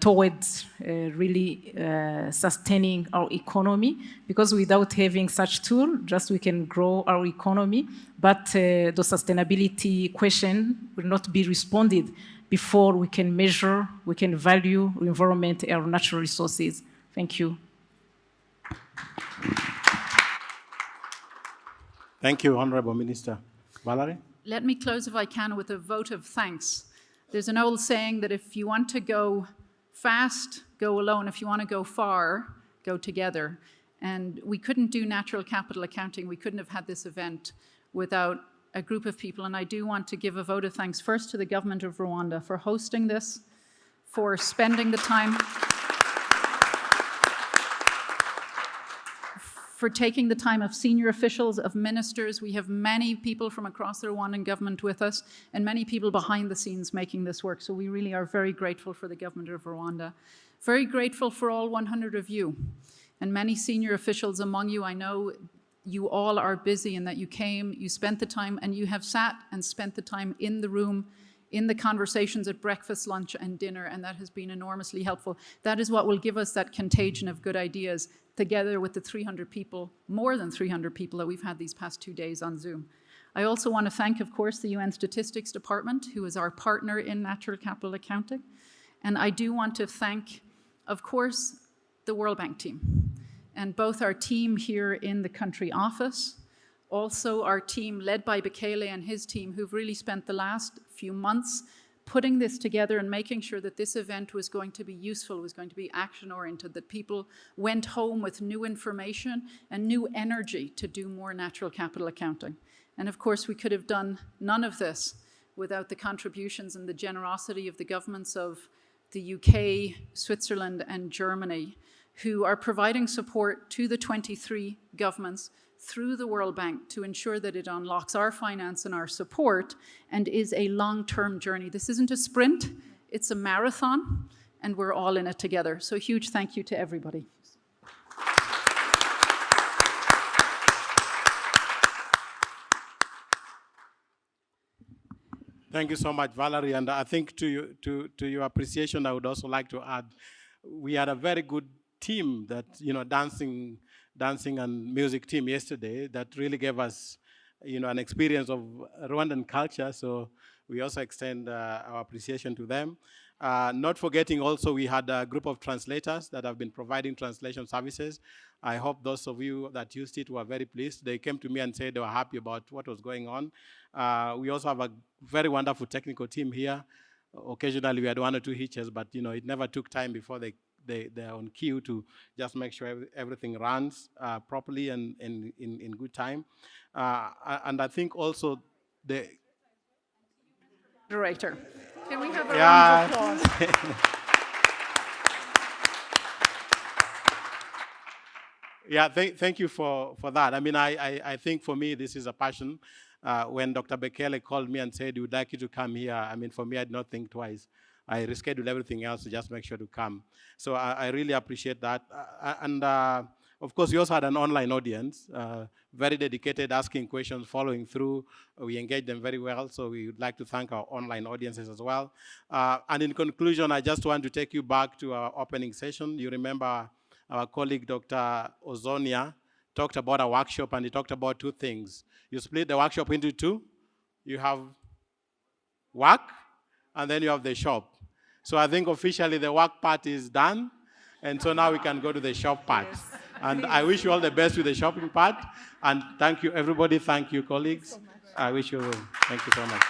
towards really sustaining our economy, because without having such tool, just we can grow our economy, but the sustainability question will not be responded before we can measure, we can value environment, our natural resources. Thank you. Thank you, Honorable Minister. Valerie? Let me close, if I can, with a vote of thanks. There's an old saying that if you want to go fast, go alone. If you want to go far, go together. And we couldn't do natural capital accounting. We couldn't have had this event without a group of people. And I do want to give a vote of thanks first to the government of Rwanda for hosting this, for spending the time, for taking the time of senior officials, of ministers. We have many people from across the Rwandan government with us and many people behind the scenes making this work. So we really are very grateful for the government of Rwanda. Very grateful for all 100 of you and many senior officials among you. I know you all are busy and that you came, you spent the time, and you have sat and spent the time in the room, in the conversations at breakfast, lunch, and dinner, and that has been enormously helpful. That is what will give us that contagion of good ideas, together with the 300 people, more than 300 people that we've had these past 2 days on Zoom. I also want to thank, of course, the UN Statistics Department, who is our partner in natural capital accounting. And I do want to thank, of course, the World Bank team, and both our team here in the country office, also our team led by Bekele and his team, who've really spent the last few months putting this together and making sure that this event was going to be useful, was going to be action-oriented, that people went home with new information and new energy to do more natural capital accounting. And of course, we could have done none of this without the contributions and the generosity of the governments of the UK, Switzerland, and Germany, who are providing support to the 23 governments through the World Bank to ensure that it unlocks our finance and our support and is a long-term journey. This isn't a sprint, it's a marathon, and we're all in it together. So a huge thank you to everybody. Thank you so much, Valerie. And I think to your appreciation, I would also like to add, we had a very good team that, dancing and music team yesterday that really gave us, an experience of Rwandan culture. So we also extend our appreciation to them. Not forgetting also, we had a group of translators that have been providing translation services. I hope those of you that used it were very pleased. They came to me and said they were happy about what was going on. We also have a very wonderful technical team here. Occasionally we had 1 or 2 hitches, but it never took time before they're on cue to just make sure everything runs properly and in good time. And I think also the Moderator, can we have a round of applause? Yeah, thank you for that. I mean, I think for me, this is a passion. When Dr. Bekele called me and said he would like you to come here, I mean, for me, I did not think twice. I rescheduled everything else to just make sure to come. So I really appreciate that. Of course, we also had an online audience, very dedicated, asking questions, following through. We engaged them very well, so we would like to thank our online audiences as well. And in conclusion, I just want to take you back to our opening session. You remember our colleague Dr. Ozonia talked about a workshop, and he talked about two things. You split the workshop into two. You have work, and then you have the shop. So I think officially the work part is done, and so now we can go to the shop part. Yes. And I wish you all the best with the shopping part, and thank you everybody, thank you colleagues. I wish you, thank you so much.